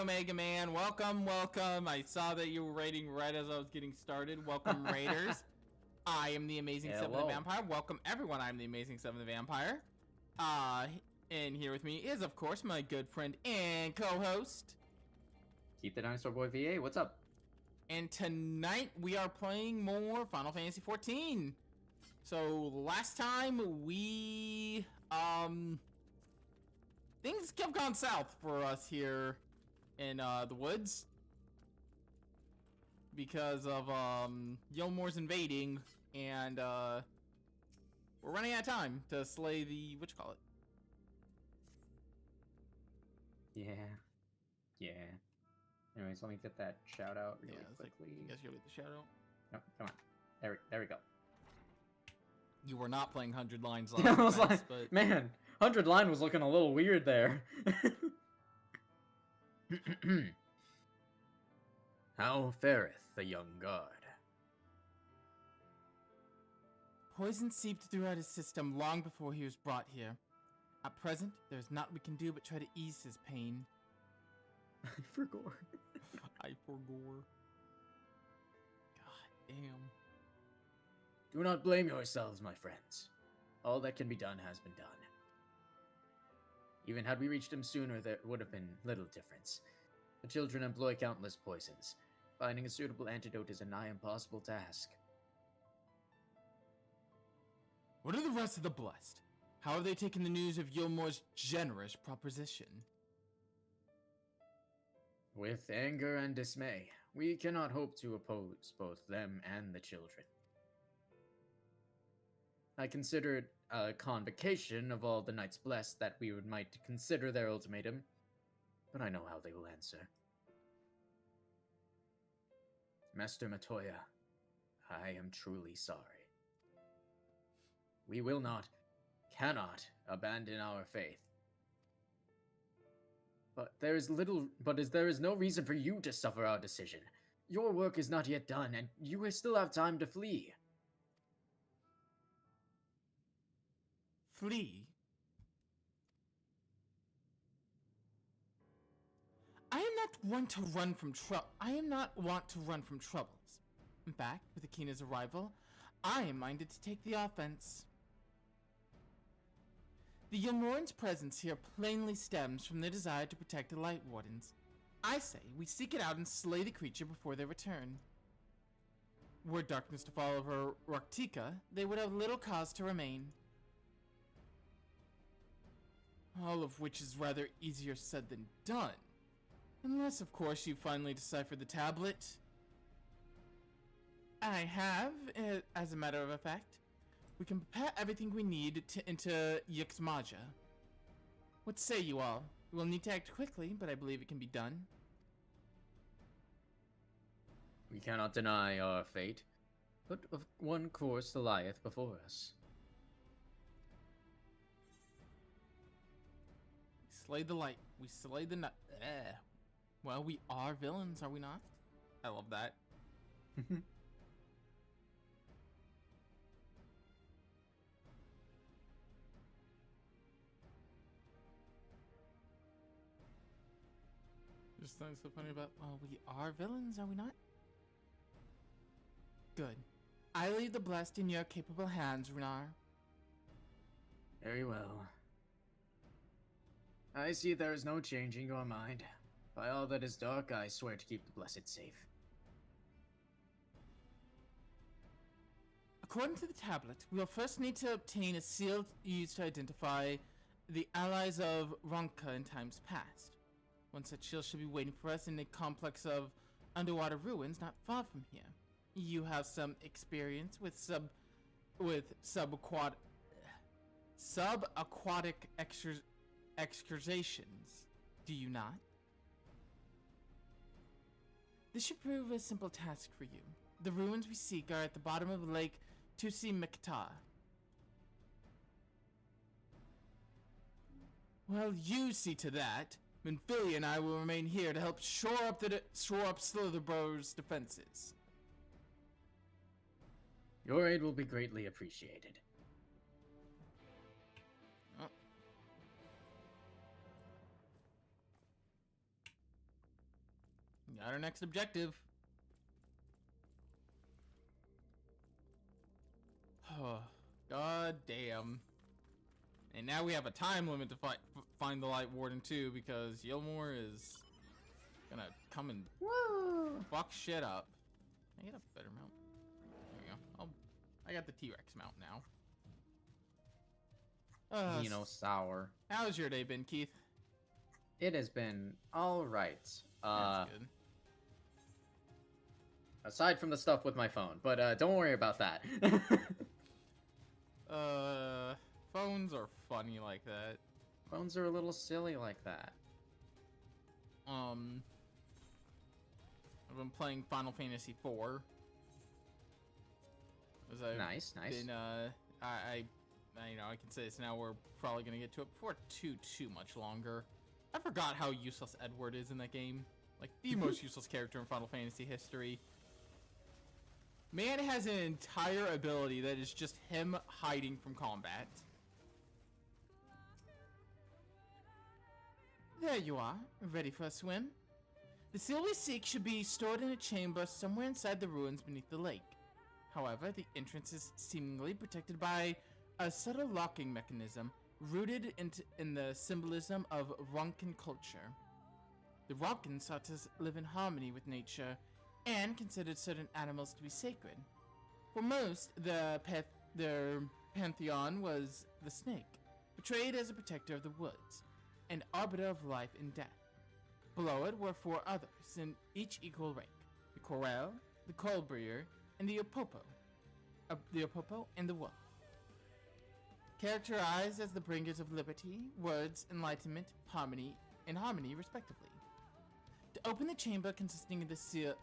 Omega Man. Welcome, welcome. I saw that you were raiding right as I was getting started. Welcome, Raiders. I am the Amazing Seven the Vampire. Welcome, everyone. I'm the Amazing Seven the Vampire. And here with me is, of course, my good friend and co-host. Keep the Dinosaur Boy VA. What's up? And tonight we are playing more Final Fantasy XIV. So last time we things kept going south for us here in the woods because of Eulmore's invading, and we're running out of time to slay the whatchamacallit. Yeah. Anyways, let me get that shout out really quickly. I guess you'll get the shout out. No, come on. There we go. You were not playing 100 lines I was defense, like, but... man, 100 line was looking a little weird there. How fareth the young guard? Poison seeped throughout his system long before he was brought here. At present, there's naught we can do but try to ease his pain. I forgot. I forgot. God damn. Do not blame yourselves, my friends. All that can be done has been done. Even had we reached him sooner, there would have been little difference. The children employ countless poisons. Finding a suitable antidote is a nigh impossible task. What are the rest of the blessed? How have they taken the news of Eulmore's generous proposition? With anger and dismay, we cannot hope to oppose both them and the children. I considered a convocation of all the Knights Blessed that we might consider their ultimatum, but I know how they will answer. Master Matoya, I am truly sorry. We will not, cannot abandon our faith. But there is no reason for you to suffer our decision. Your work is not yet done, and you still have time to flee. Flee? I am not one to run from troubles. In fact, with Akina's arrival, I am minded to take the offense. The Eulmore's presence here plainly stems from their desire to protect the Light Wardens. I say we seek it out and slay the creature before they return. Were darkness to fall over Raktika, they would have little cause to remain. All of which is rather easier said than done. Unless, of course, you finally deciphered the tablet. I have, as a matter of fact. We can prepare everything we need into Yxmaja. What say you all? We will need to act quickly, but I believe it can be done. We cannot deny our fate, but of one course lieth before us. We slay the light. We slay the night. Well, we are villains, are we not? I love that. There's something so funny about, well, we are villains, are we not? Good. I leave the blessed in your capable hands, Runar. Very well. I see there is no changing your mind. By all that is dark, I swear to keep the blessed safe. According to the tablet, we will first need to obtain a seal used to identify the allies of Ronka in times past. One such shield should be waiting for us in a complex of underwater ruins not far from here. You have some experience with subaquatic excursions, do you not? This should prove a simple task for you. The ruins we seek are at the bottom of Lake Tusi-Mikta. Well, you see to that. Minfilia and I will remain here to help shore up Slitherboro's defenses. Your aid will be greatly appreciated. Oh. Got our next objective. Oh, god damn. And now we have a time limit to find the Light Warden too, because Eulmore is gonna come and fuck shit up. Can I get a better mount? There we go. I got the T-Rex mount now. Sour. How's your day been, Keith? It has been alright. That's good. Aside from the stuff with my phone, but don't worry about that. Phones are funny like that. Phones are a little silly like that. I've been playing Final Fantasy IV. Nice. Been, I can say this now. We're probably gonna get to it before too much longer. I forgot how useless Edward is in that game. Like the most useless character in Final Fantasy history. Man has an entire ability that is just him hiding from combat. There you are, ready for a swim. The seal we seek should be stored in a chamber somewhere inside the ruins beneath the lake. However, the entrance is seemingly protected by a subtle locking mechanism rooted in the symbolism of Ronkan culture. The Ronkans sought to live in harmony with nature and considered certain animals to be sacred. For most, their pantheon was the snake, portrayed as a protector of the woods, an arbiter of life and death. Below it were 4 others, in each equal rank: the Corel, the Coalbreeder, and the Opopo. The Opopo and the Wolf. Characterized as the bringers of liberty, words, enlightenment, harmony, and harmony, respectively. To open the chamber containing the seal,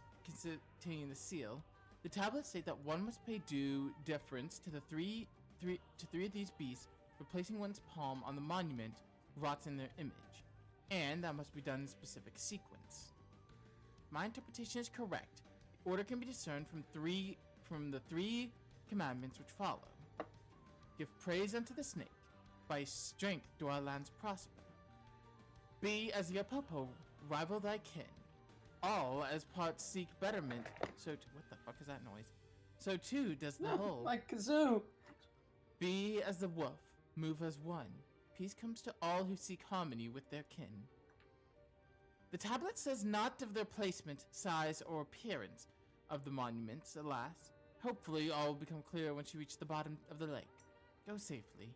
the tablets state that one must pay due deference to three of these beasts, replacing one's palm on the monument wrought in their image, and that must be done in a specific sequence. My interpretation is correct. The order can be discerned from the 3 commandments which follow. Give praise unto the snake. By strength do our lands prosper. Be as the Apopo, rival thy kin. All as parts seek betterment, what the fuck is that noise? So too does the whole. Like kazoo. Be as the wolf, move as one. Peace comes to all who seek harmony with their kin. The tablet says not of their placement, size, or appearance of the monuments, alas. Hopefully all will become clear once you reach the bottom of the lake. Go safely.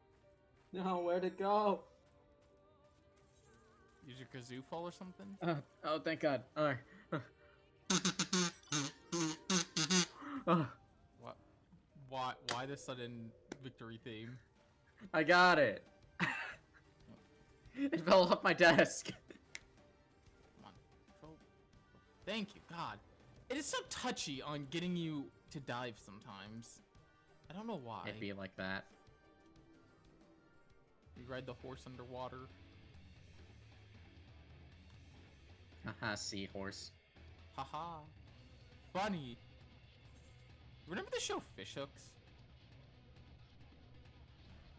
No, where'd it go? Use your kazoo fall or something? Oh, thank God. Alright. What? Why the sudden victory theme? I got it. It fell off my desk. Come on. Thank you, God. It is so touchy on getting you to dive sometimes. I don't know why. It'd be like that. You ride the horse underwater. Haha, seahorse. Haha. Funny. Remember the show Fishhooks?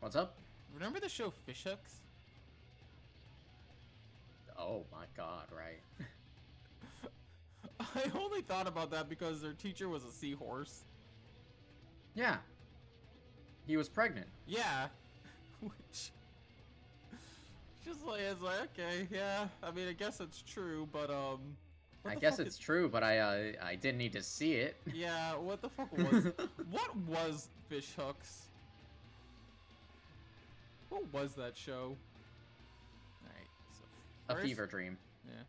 What's up? Remember the show Fishhooks? Oh my God, right. I only thought about that because their teacher was a seahorse. Yeah. He was pregnant. Yeah. Which... Just like, it's like, okay, yeah. I mean, I guess it's true, but, I guess it's true, but I didn't need to see it. Yeah, what the fuck was... What was Fishhooks? What was that show? Alright, so first, A fever dream. Yeah.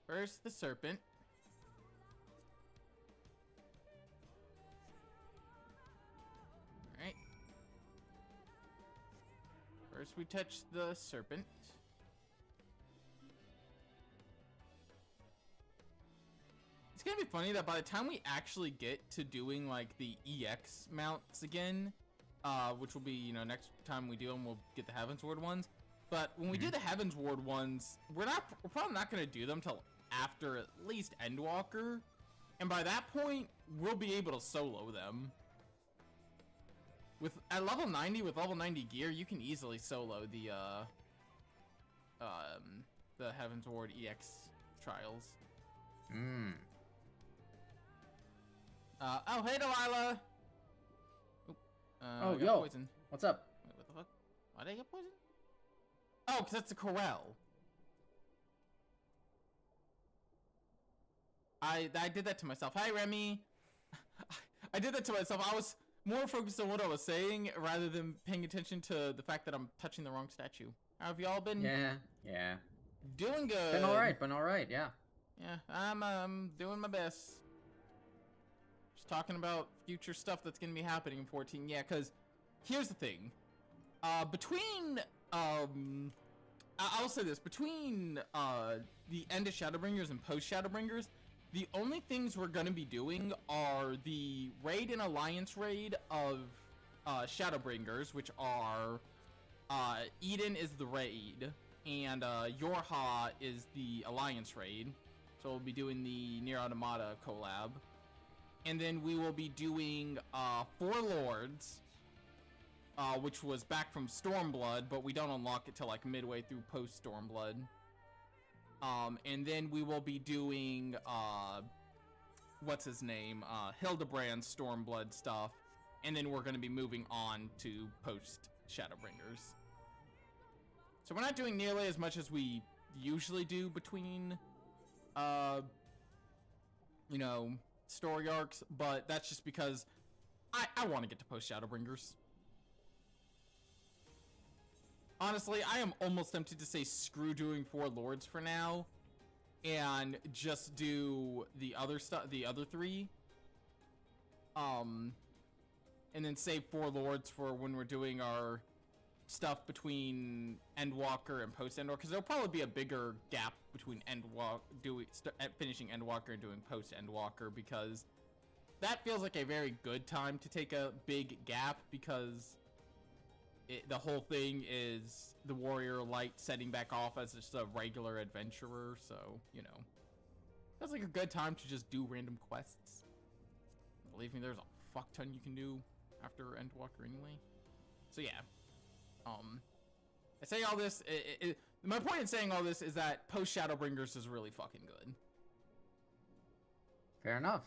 First, the serpent. Alright. First, we touch the serpent. It's gonna be funny that by the time we actually get to doing, like, the EX mounts again, which will be, you know, next time we do them, we'll get the Heavensward ones. But when we do the Heavensward ones, we're probably not gonna do them till after at least Endwalker, and by that point, we'll be able to solo them. At level 90, with level 90 gear, you can easily solo the Heavensward EX trials. Hmm. Oh, hey, Delilah! Oh, I got yo. poison. What's up? Wait, what the fuck? Why did I get poison? Oh, because that's a corral. I did that to myself. Hi, Remy. I did that to myself. I was more focused on what I was saying rather than paying attention to the fact that I'm touching the wrong statue. How have y'all been? Yeah. Doing good. Been all right, yeah. Yeah, I'm doing my best. Just talking about future stuff that's gonna be happening in 14. Yeah, because here's the thing. Between I'll say this, between the end of Shadowbringers and post Shadowbringers, the only things we're gonna be doing are the raid and alliance raid of Shadowbringers, which are Eden is the raid and Yorha is the alliance raid. So we'll be doing the Nier Automata collab. And then we will be doing Four Lords, which was back from Stormblood, but we don't unlock it till like midway through post Stormblood. And then we will be doing what's his name? Hildebrand's Stormblood stuff. And then we're gonna be moving on to post Shadowbringers. So we're not doing nearly as much as we usually do between you know, story arcs, but that's just because I want to get to post Shadowbringers. Honestly, I am almost tempted to say screw doing Four Lords for now and just do the other stuff, the other three. And then save Four Lords for when we're doing our stuff between Endwalker and post Endwalker, because there'll probably be a bigger gap between finishing Endwalker and doing post Endwalker, because that feels like a very good time to take a big gap, because the whole thing is the warrior light setting back off as just a regular adventurer, so you know, that's like a good time to just do random quests. Believe me, there's a fuck ton you can do after Endwalker anyway. So yeah. I say all this, my point in saying all this is that post Shadowbringers is really fucking good. Fair enough.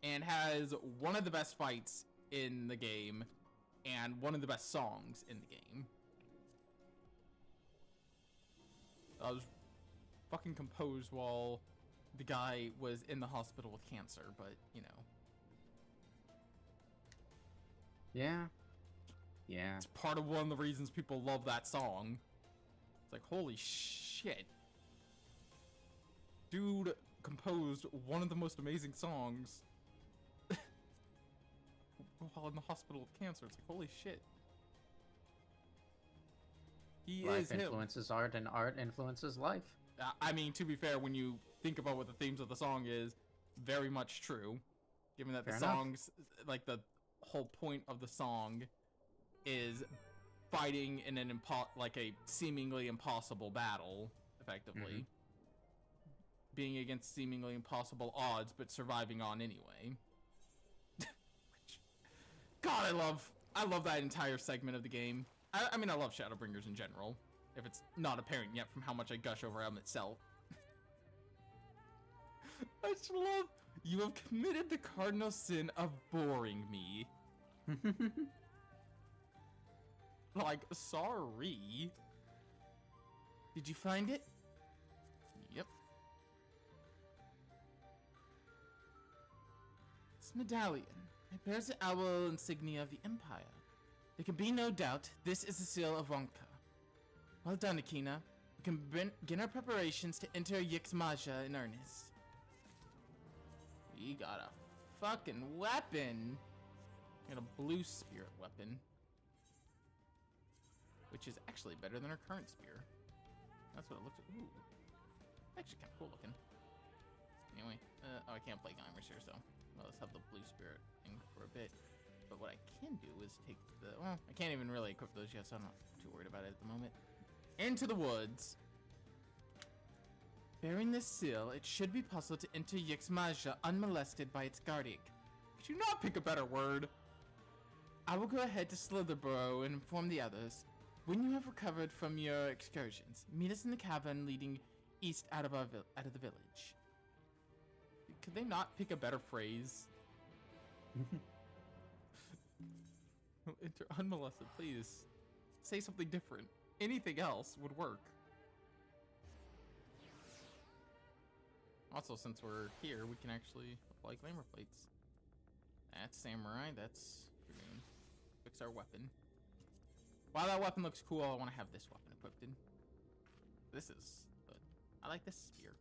And has one of the best fights in the game, and one of the best songs in the game. I was fucking composed while the guy was in the hospital with cancer, but, you know. Yeah. It's part of one of the reasons people love that song. It's like, holy shit. Dude composed one of the most amazing songs while in the hospital with cancer. It's like, holy shit. Life influences art, and art influences life. I mean, to be fair, when you think about what the themes of the song is, very much true. Given that the songs, like the whole point of the song is fighting in an like a seemingly impossible battle, effectively. Being against seemingly impossible odds, but surviving on anyway. God, I love that entire segment of the game. I mean, I love Shadowbringers in general, if it's not apparent yet from how much I gush over them itself. I just love, you have committed the cardinal sin of boring me. Like, sorry. Did you find it? Yep. This medallion. It bears the owl insignia of the Empire. There can be no doubt this is the seal of Wonka. Well done, Akina. We can begin our preparations to enter Yixmaja in earnest. We got a fucking weapon. We got a blue spirit weapon. Which is actually better than our current spear. That's what it looks like. Ooh. Actually kind of cool looking. Anyway, oh, I can't play Geimers here, so well, let's have the blue spirit thing for a bit. But what I can do is take the, well, I can't even really equip those yet, so I'm not too worried about it at the moment. Into the woods. Bearing this seal, it should be possible to enter Yixmaja unmolested by its guardian. Could you not pick a better word? I will go ahead to Slitherborough and inform the others. When you have recovered from your excursions, meet us in the cavern leading east out of the village. Could they not pick a better phrase? Unmolested, please. Say something different. Anything else would work. Also, since we're here, we can actually apply glamour plates. That's samurai. That's green. Fix our weapon. While that weapon looks cool, I want to have this weapon equipped in. This is good. I like this spear.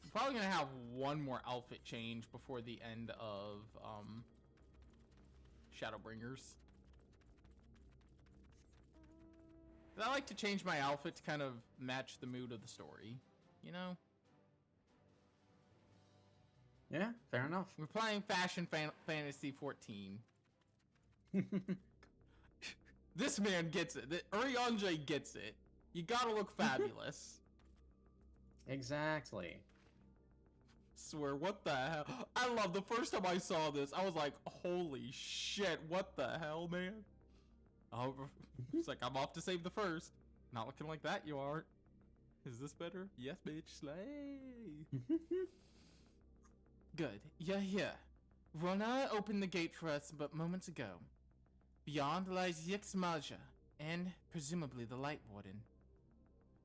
I'm probably gonna have one more outfit change before the end of Shadowbringers. I like to change my outfit to kind of match the mood of the story, you know? Yeah, fair enough. We're playing Fashion Fantasy 14. This man gets it. Urianger gets it. You gotta look fabulous. Exactly. Swear, what the hell? I love the first time I saw this, I was like, holy shit, what the hell, man? Oh, it's like, I'm off to save the first. Not looking like that, you aren't. Is this better? Yes, bitch, slay. Good, you're here. Rona opened the gate for us but moments ago. Beyond lies Yixmaja, and presumably the Light Warden.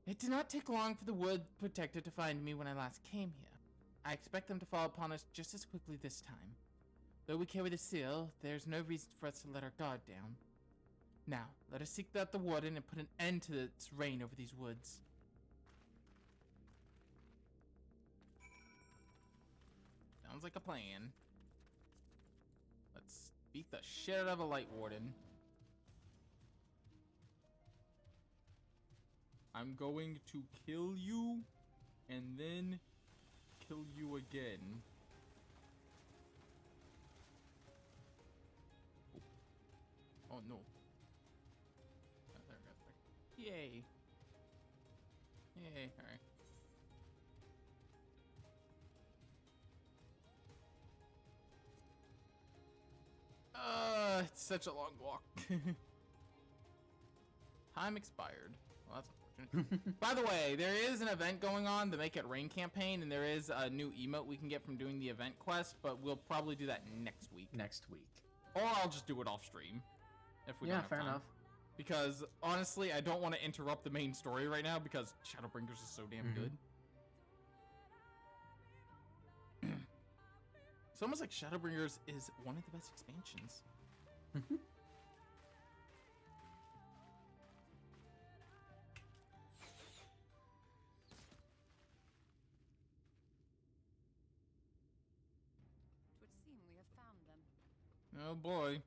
It did not take long for the Wood Protector to find me when I last came here. I expect them to fall upon us just as quickly this time. Though we carry the seal, there's no reason for us to let our guard down. Now, let us seek out the Warden and put an end to its reign over these woods. Sounds like a plan. Let's beat the shit out of a Light Warden. I'm going to kill you and then kill you again. Oh, no. Oh, there we go. Yay. Yay, alright. It's such a long walk. Time expired. Well, that's unfortunate. By the way, there is an event going on, the Make It Rain campaign, and there is a new emote we can get from doing the event quest, but we'll probably do that next week. Next week. Or I'll just do it off stream. If we don't have fair time. enough. Because, honestly, I don't want to interrupt the main story right now because Shadowbringers is so damn good. It's almost like Shadowbringers is one of the best expansions. It would seem we have found them. Oh boy.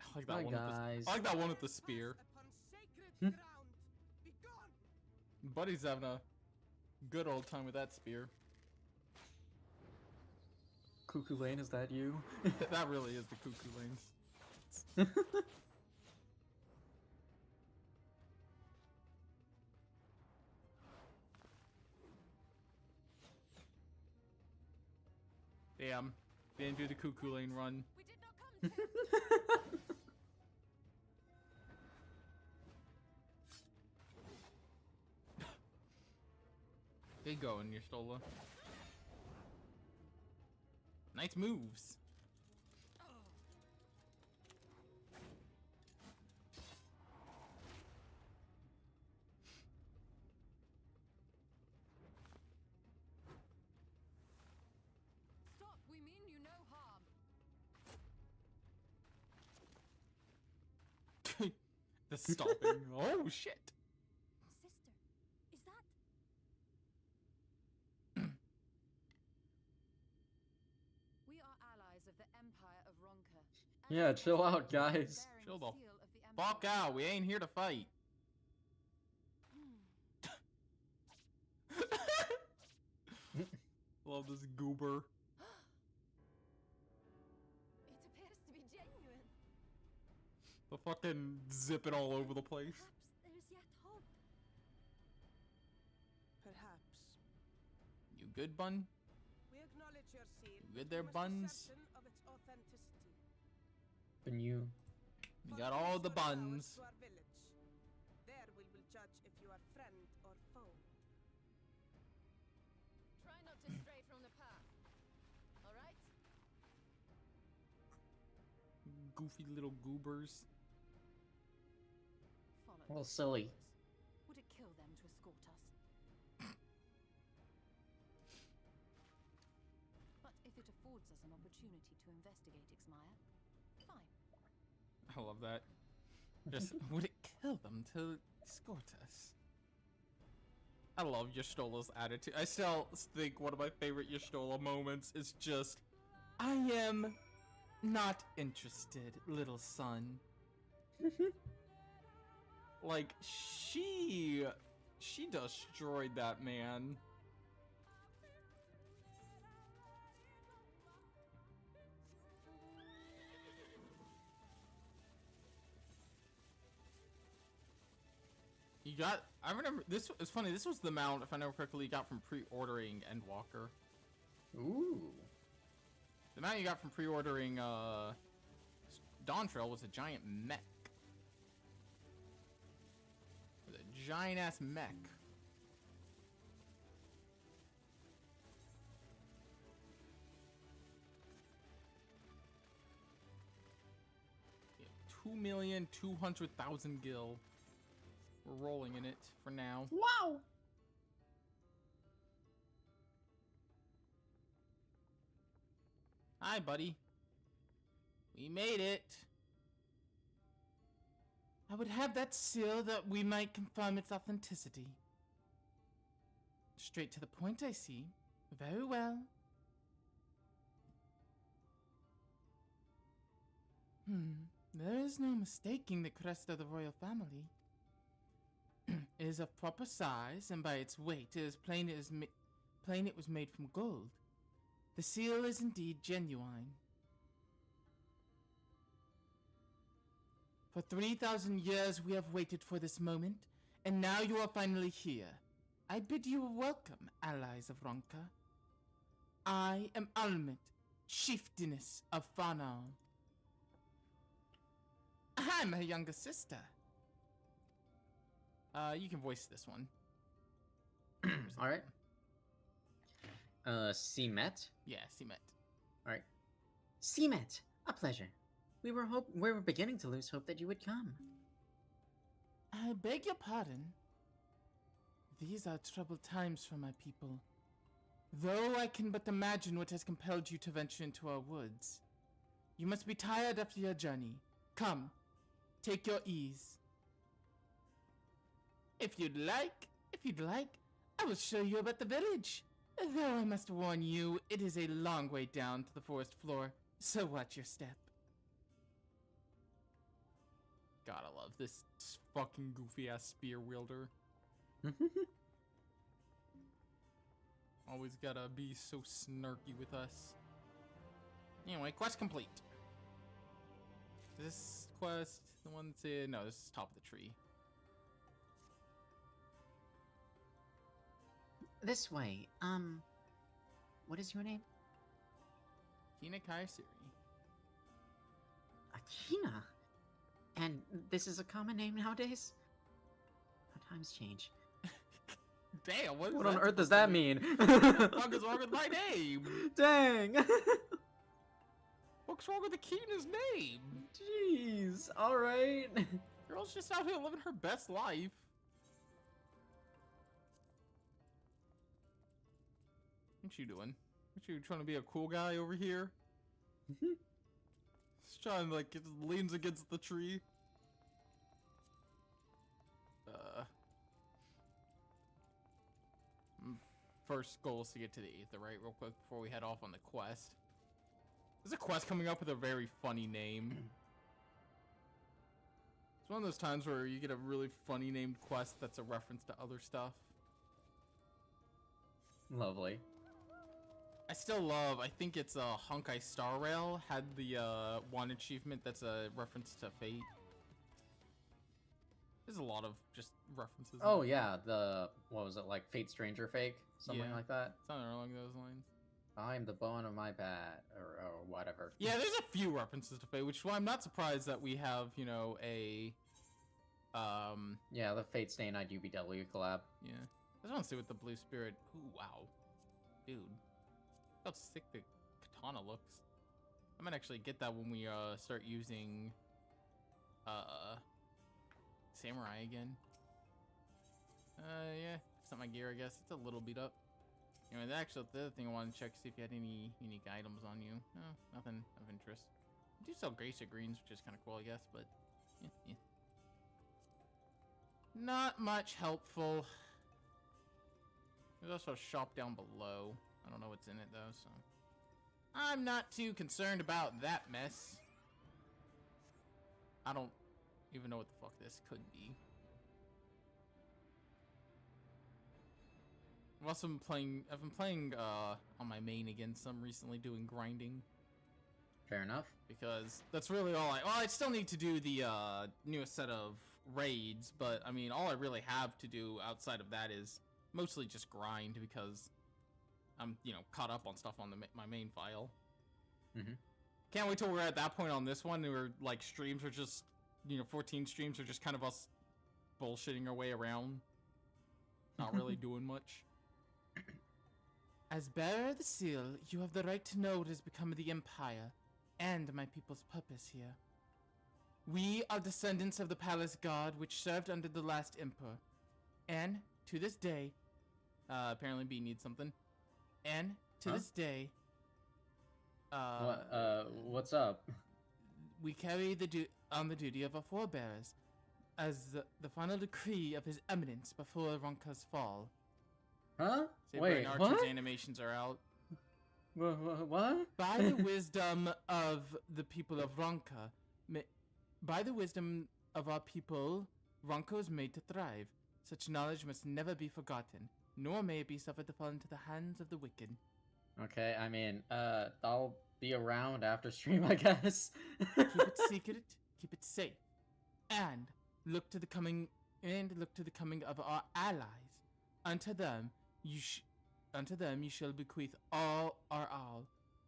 I like that one. Guys. I like that one with the spear. Buddy's having a good old time with that spear. Cuckoo Lane, is that you? That really is the Cuckoo Lanes. Damn. Didn't do the Cuckoo Lane run. We did not come to Good going, Yerstola. Nice moves. Stop, we mean you no harm. The stopping. Oh shit. Sister, is that... We are allies of the Empire of Ronka. Yeah, chill out, guys. Chill the fuck out. We ain't here to fight. Love this goober. It appears to be genuine. The fucking zipping all over the place. Perhaps there is yet hope. Perhaps. You good, bun? We acknowledge your seal. You good there, but we must be buns? certain of its authenticity. And you. You got all the Follow us buns. to our village. goofy little goobers. Follow A little us, silly. Would it kill them to escort us? But if it affords us an opportunity to investigate Ixmaya, fine. I love that. Just, would it kill them to escort us? I love Y'shtola's attitude. I still think one of my favorite Y'shtola moments is just, I am not interested, little son. Like, she destroyed that man. You got, I remember, this is funny, this was the mount, if I remember correctly, you got from pre-ordering Endwalker. Ooh. The mount you got from pre-ordering, Dawn Trail was a giant mech. It was a giant-ass mech. Yeah, 2,200,000 gil. We're rolling in it for now. Wow. Hi, buddy. We made it. I would have that seal that we might confirm its authenticity. Straight to the point, I see. Very well. There is no mistaking the crest of the royal family. It is of proper size, and by its weight, it is plain it was made from gold. The seal is indeed genuine. For 3,000 years we have waited for this moment, and now you are finally here. I bid you welcome, allies of Ronka. I am Almit, chieftainess of Fanal. I'm her younger sister. You can voice this one. All right. Seamet. Yeah, Seamet. All right. Seamet, a pleasure. We were beginning to lose hope that you would come. I beg your pardon. These are troubled times for my people. Though I can but imagine what has compelled you to venture into our woods. You must be tired after your journey. Come, take your ease. If you'd like, I will show you about the village. Though I must warn you, it is a long way down to the forest floor, so watch your step. God, I love this fucking goofy-ass spear wielder. Always gotta be so snarky with us. Anyway, quest complete. This quest, the one that's in... No, this is top of the tree. This way. What is your name? Kina Kaisiri. Akina. And this is a common name nowadays? How times change. Damn, What on earth does that mean? What the fuck is wrong with my name? Dang. What's wrong with Akina's name? Jeez. All right. Girl's just out here living her best life. What you doing? What you trying to be a cool guy over here? He's trying to, like, it leans against the tree. First goal is to get to the Aether, right? Real quick before we head off on the quest. There's a quest coming up with a very funny name. It's one of those times where you get a really funny named quest that's a reference to other stuff. Lovely. I still love, I think it's Honkai Star Rail had the one achievement that's a reference to Fate. There's a lot of just references. Oh yeah, what was it, like Fate Stranger Fake? Something Yeah. like that? Something along those lines. I'm the bone of my bat, or whatever. Yeah, there's a few references to Fate, which is why I'm not surprised that we have, you know, Yeah, the Fate Stay Night UBW collab. Yeah. I just want to see what the Blue Spirit... Ooh, wow. Dude. How sick the katana looks. I might actually get that when we start using samurai again. Yeah, it's not my gear, I guess. It's a little beat up. Anyway, the other thing I wanted to check, see if you had any unique items on you. No, nothing of interest. You do sell Gracia Greens, which is kind of cool, I guess, but yeah. Not much helpful. There's also a shop down below. I don't know what's in it, though, so... I'm not too concerned about that mess. I don't even know what the fuck this could be. I've been playing on my main again some recently, doing grinding. Fair enough. Because that's really all I still need to do the newest set of raids, but I mean, all I really have to do outside of that is mostly just grind, because I'm, caught up on stuff on my main file. Mm-hmm. Can't wait till we're at that point on this one where, like, streams are just, 14 streams are just kind of us bullshitting our way around. Not really doing much. As bearer of the seal, you have the right to know what has become of the Empire, and my people's purpose here. We are descendants of the palace guard which served under the last emperor, and to this day, apparently B needs something, and to this day, what's up? we carry the duty of our forebears, as the final decree of His Eminence before Ronka's fall. Huh? Wait, what? Archie's animations are out. What? By the wisdom of the people of Ronka, by the wisdom of our people, Ronka was made to thrive. Such knowledge must never be forgotten, nor may it be suffered to fall into the hands of the wicked. Okay, I mean, I'll be around after stream, I guess. Keep it secret, keep it safe, and look to the coming of our allies. Unto them you shall bequeath all our all.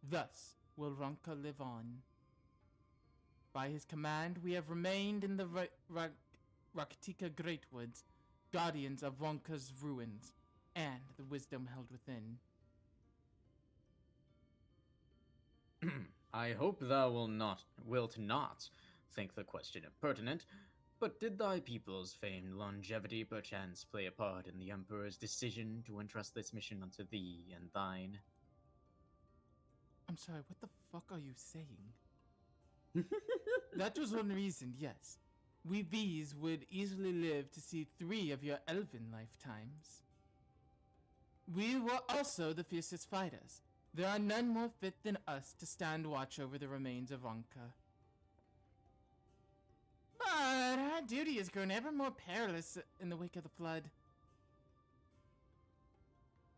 Thus will Ronka live on. By his command, we have remained in the Rakitika Greatwoods, guardians of Ronka's ruins, and the wisdom held within. I hope thou wilt not think the question impertinent, but did thy people's famed longevity perchance play a part in the Emperor's decision to entrust this mission unto thee and thine? I'm sorry, what the fuck are you saying? That was one reason, yes. We bees would easily live to see 3 of your elven lifetimes. We were also the fiercest fighters. There are none more fit than us to stand watch over the remains of Ronka. But our duty has grown ever more perilous in the wake of the flood.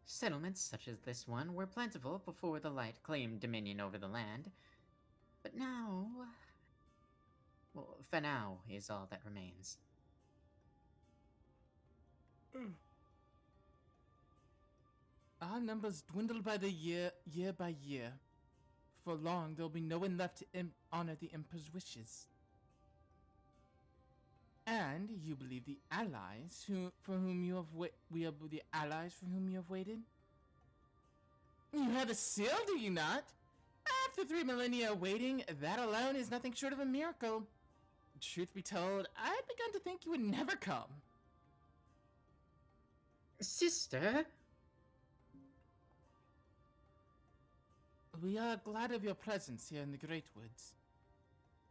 Settlements such as this one were plentiful before the light claimed dominion over the land. But now... well, for now is all that remains. Our numbers dwindle by the year by year. For long, there'll be no one left to honor the Emperor's wishes. And you believe the allies for whom you have waited? You have the seal, do you not? After 3 millennia of waiting, that alone is nothing short of a miracle. Truth be told, I'd begun to think you would never come. Sister? We are glad of your presence here in the Great Woods.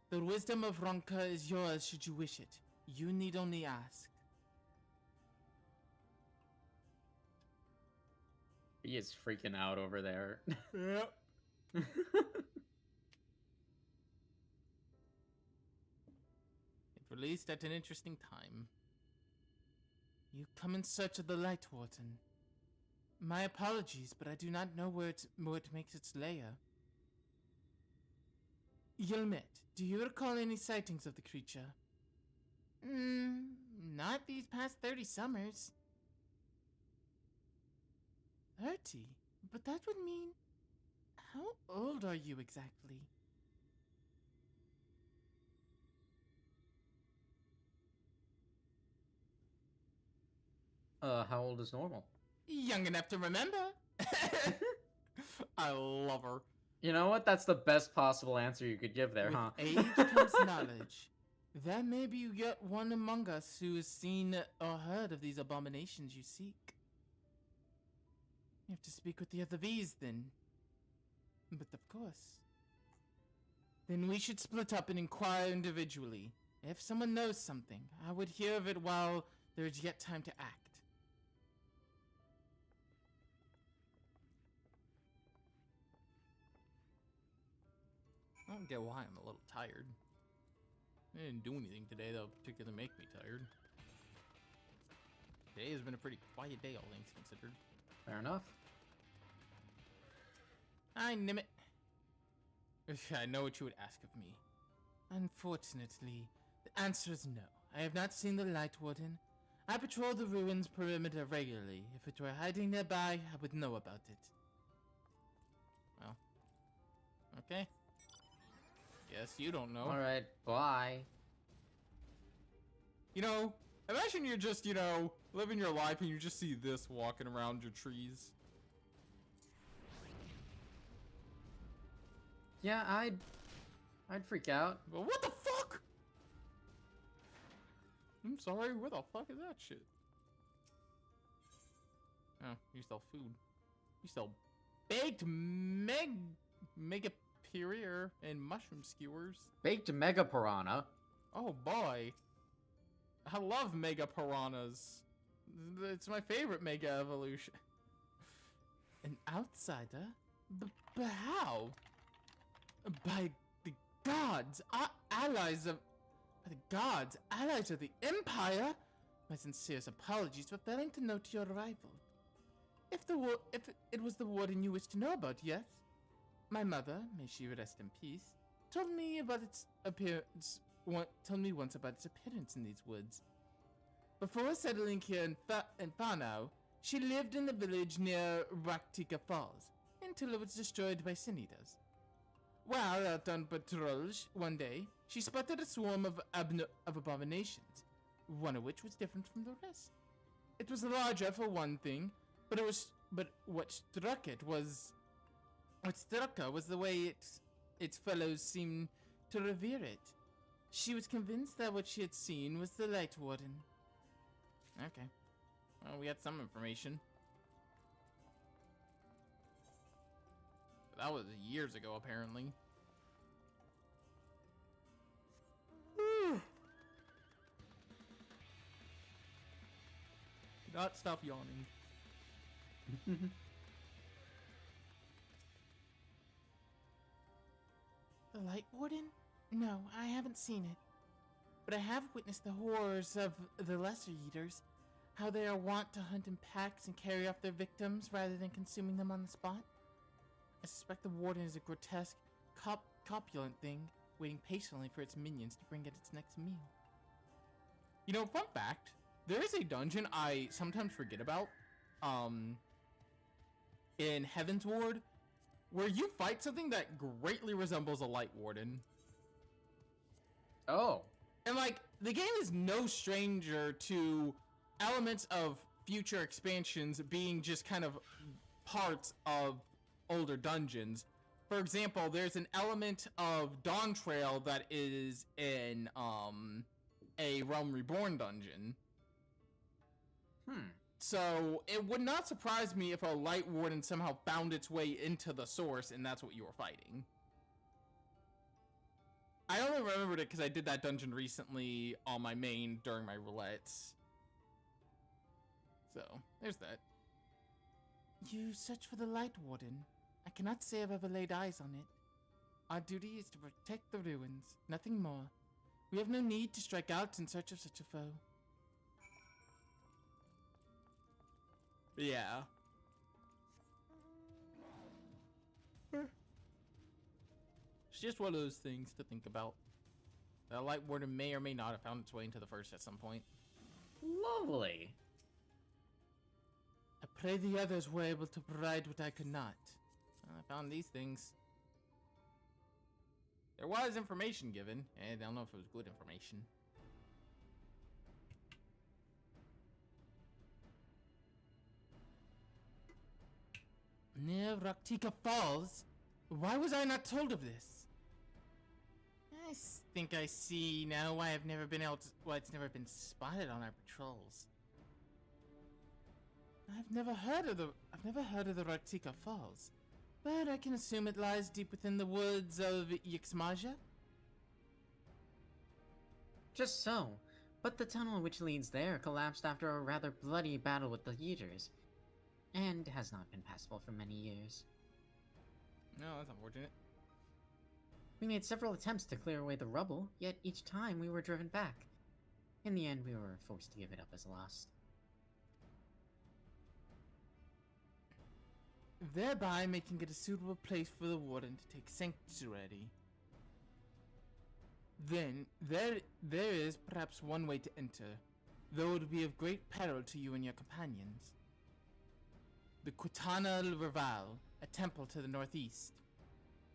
The wisdom of Ronka is yours should you wish it. You need only ask. He is freaking out over there. Yep. It released at an interesting time. You come in search of the Light Warden. My apologies, but I do not know where it makes its lair. Eulmore, do you recall any sightings of the creature? Not these past 30 summers. 30? But that would mean... How old are you exactly? How old is normal? Young enough to remember. I love her. You know what? That's the best possible answer you could give there, With huh? age comes knowledge. There may be yet one among us who has seen or heard of these abominations you seek. You have to speak with the other V's then. But of course. Then we should split up and inquire individually. If someone knows something, I would hear of it while there is yet time to act. I don't get why I'm a little tired. I didn't do anything today that would particularly make me tired. Today has been a pretty quiet day, all things considered. Fair enough. I nimit. I know what you would ask of me. Unfortunately, the answer is no. I have not seen the Light Warden. I patrol the ruins perimeter regularly. If it were hiding nearby, I would know about it. Well, okay. Guess you don't know. Alright, bye. You know, imagine you're just, you know, living your life and you just see this walking around your trees. Yeah, I'd freak out. But what the fuck? I'm sorry, where the fuck is that shit? Oh, you sell food. You sell baked mega puree and mushroom skewers. Baked mega piranha. Oh boy. I love mega piranhas. It's my favorite mega evolution. An outsider? But how? By the gods, allies of... By the gods, allies of the Empire? My sincerest apologies for failing to note your arrival. If it was the warden you wished to know about, yes? My mother, may she rest in peace, told me about its appearance. Told me once about its appearance in these woods. Before settling here in Fanau, she lived in the village near Raktika Falls until it was destroyed by sin-eaters. While out on patrol one day, she spotted a swarm of abominations, one of which was different from the rest. It was larger for one thing, but what struck her was the way its fellows seemed to revere it. She was convinced that what she had seen was the Light Warden. Okay. Well, we had some information. That was years ago, apparently. Do not stop yawning. The Light Warden? No, I haven't seen it. But I have witnessed the horrors of the Lesser Eaters. How they are wont to hunt in packs and carry off their victims rather than consuming them on the spot. I suspect the Warden is a grotesque, copulent thing, waiting patiently for its minions to bring it its next meal. You know, fun fact, there is a dungeon I sometimes forget about, in Heaven's Ward, where you fight something that greatly resembles a Light Warden. Oh. And, like, the game is no stranger to elements of future expansions being just kind of parts of older dungeons. For example, there's an element of Dawn Trail that is in, a Realm Reborn dungeon. So, it would not surprise me if a Light Warden somehow found its way into the source and that's what you were fighting. I only remembered it because I did that dungeon recently on my main during my roulettes. So, there's that. You search for the Light Warden. I cannot say I've ever laid eyes on it. Our duty is to protect the ruins, nothing more. We have no need to strike out in search of such a foe. Yeah. It's just one of those things to think about. The Light Warden may or may not have found its way into the first at some point. Lovely. I pray the others were able to provide what I could not. I found these things. There was information given, and I don't know if it was good information. Near Raktika Falls? Why was I not told of this? Think I see now why I've never been able to, why it's never been spotted on our patrols. I've never heard of the Ratika Falls, but I can assume it lies deep within the woods of Yxmaja. Just so, but the tunnel which leads there collapsed after a rather bloody battle with the Eaters, and has not been passable for many years. No, that's unfortunate. We made several attempts to clear away the rubble, yet each time we were driven back. In the end, we were forced to give it up as lost. Thereby making it a suitable place for the warden to take sanctuary. Then, there is perhaps one way to enter, though it would be of great peril to you and your companions. The Kutana Rival, a temple to the northeast.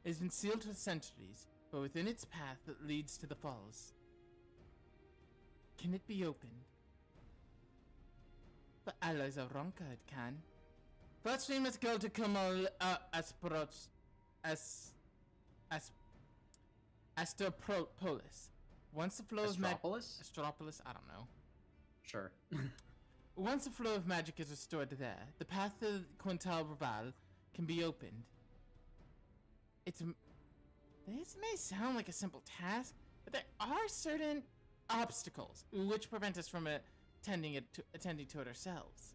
It has been sealed for centuries, but within its path that leads to the falls. Can it be opened? For allies of Ronka, it can. First, we must go to Kamal Astropolis. Once the flow of Astropolis? I don't know. Sure. Once the flow of magic is restored there, the path to Quintal Raval can be opened. This may sound like a simple task, but there are certain obstacles which prevent us from attending to it ourselves.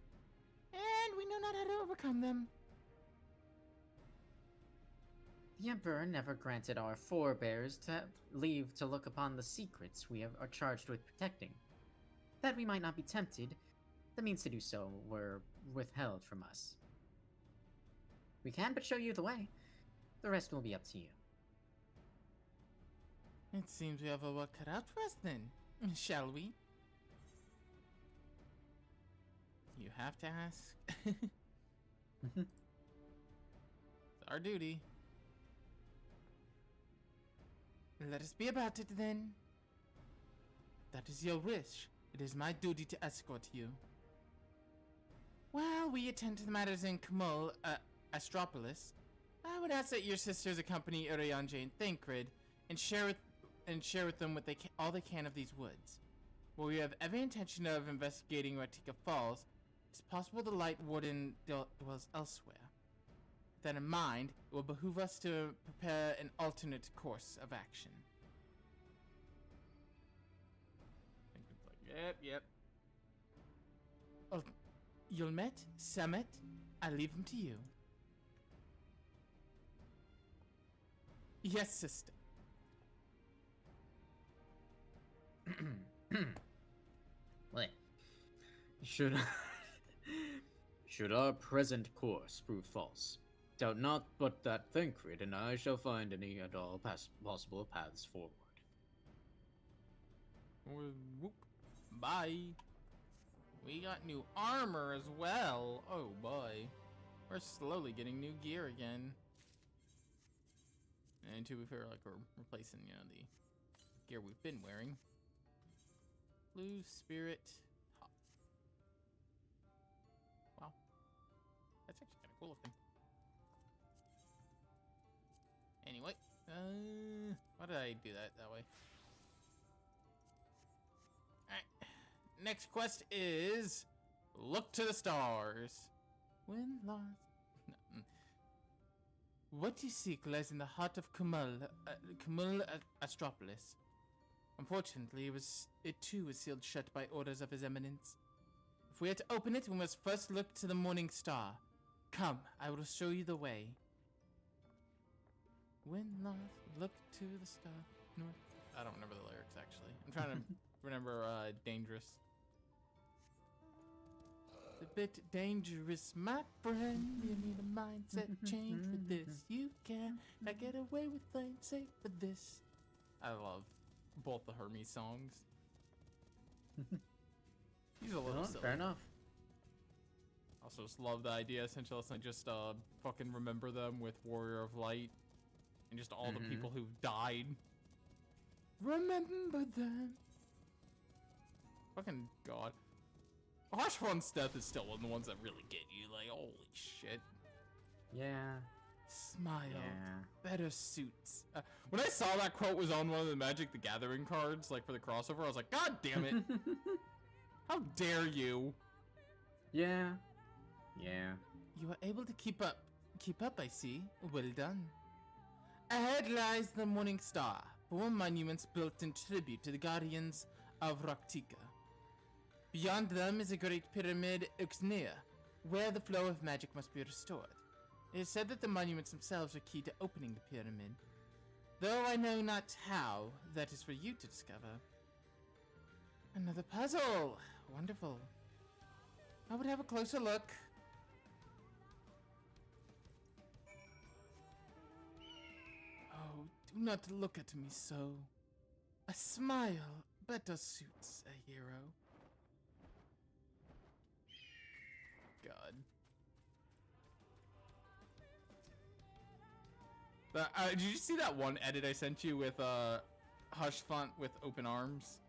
And we know not how to overcome them. The Emperor never granted our forebears to leave to look upon the secrets we are charged with protecting. That we might not be tempted, the means to do so were withheld from us. We can but show you the way. The rest will be up to you. It seems we have a work cut out for us then, shall we? You have to ask. It's our duty. Let us be about it then. That is your wish. It is my duty to escort you. While we attend to the matters in Kamul, Astropolis, I would ask that your sisters accompany Urianje and Thancred and share with them all they can of these woods. While we have every intention of investigating Ratika Falls, it's possible the Light Warden dwells elsewhere. With that in mind, it will behoove us to prepare an alternate course of action. Yep. Eulmore, Samet, I leave them to you. Yes, sister. What? Should our present course prove false, doubt not but that Thancred and I shall find any and all possible paths forward. Whoop. Bye. We got new armor as well. Oh boy. We're slowly getting new gear again. And to be fair, like we're replacing, the gear we've been wearing. Blue Spirit Hop. Wow. That's actually kind of cool looking. Anyway, why did I do that way? Alright. Next quest is look to the stars. When lost. No. What you seek lies in the heart of Kamul Astropolis. Unfortunately, it too was sealed shut by orders of His Eminence. If we are to open it, we must first look to the morning star. Come, I will show you the way. When lost, look to the star. North. I don't remember the lyrics actually. I'm trying to remember Dangerous. It's a bit dangerous, my friend. You need a mindset change for this. You cannot get away with playing safe for this. I love both the Hermes songs. He's a little silly. Fair enough. Also just love the idea essentially let's not just fucking remember them with Warrior of Light and just all the people who've died. Remember them. Fucking god. Harshfon's death is still one of the ones that really get you, like, holy shit. Yeah. Smile. Yeah. better suits. When I saw that quote was on one of the Magic the Gathering cards, like for the crossover, I was like, God damn it! How dare you? Yeah. Yeah. You are able to keep up. Keep up, I see. Well done. Ahead lies the Morning Star, 4 monuments built in tribute to the guardians of Raktika. Beyond them is a great pyramid, Eulmore, where the flow of magic must be restored. It is said that the monuments themselves are key to opening the pyramid. Though I know not how, that is for you to discover. Another puzzle! Wonderful. I would have a closer look. Oh, do not look at me so. A smile better suits a hero. God. Did you see that one edit I sent you with Hush Font with open arms?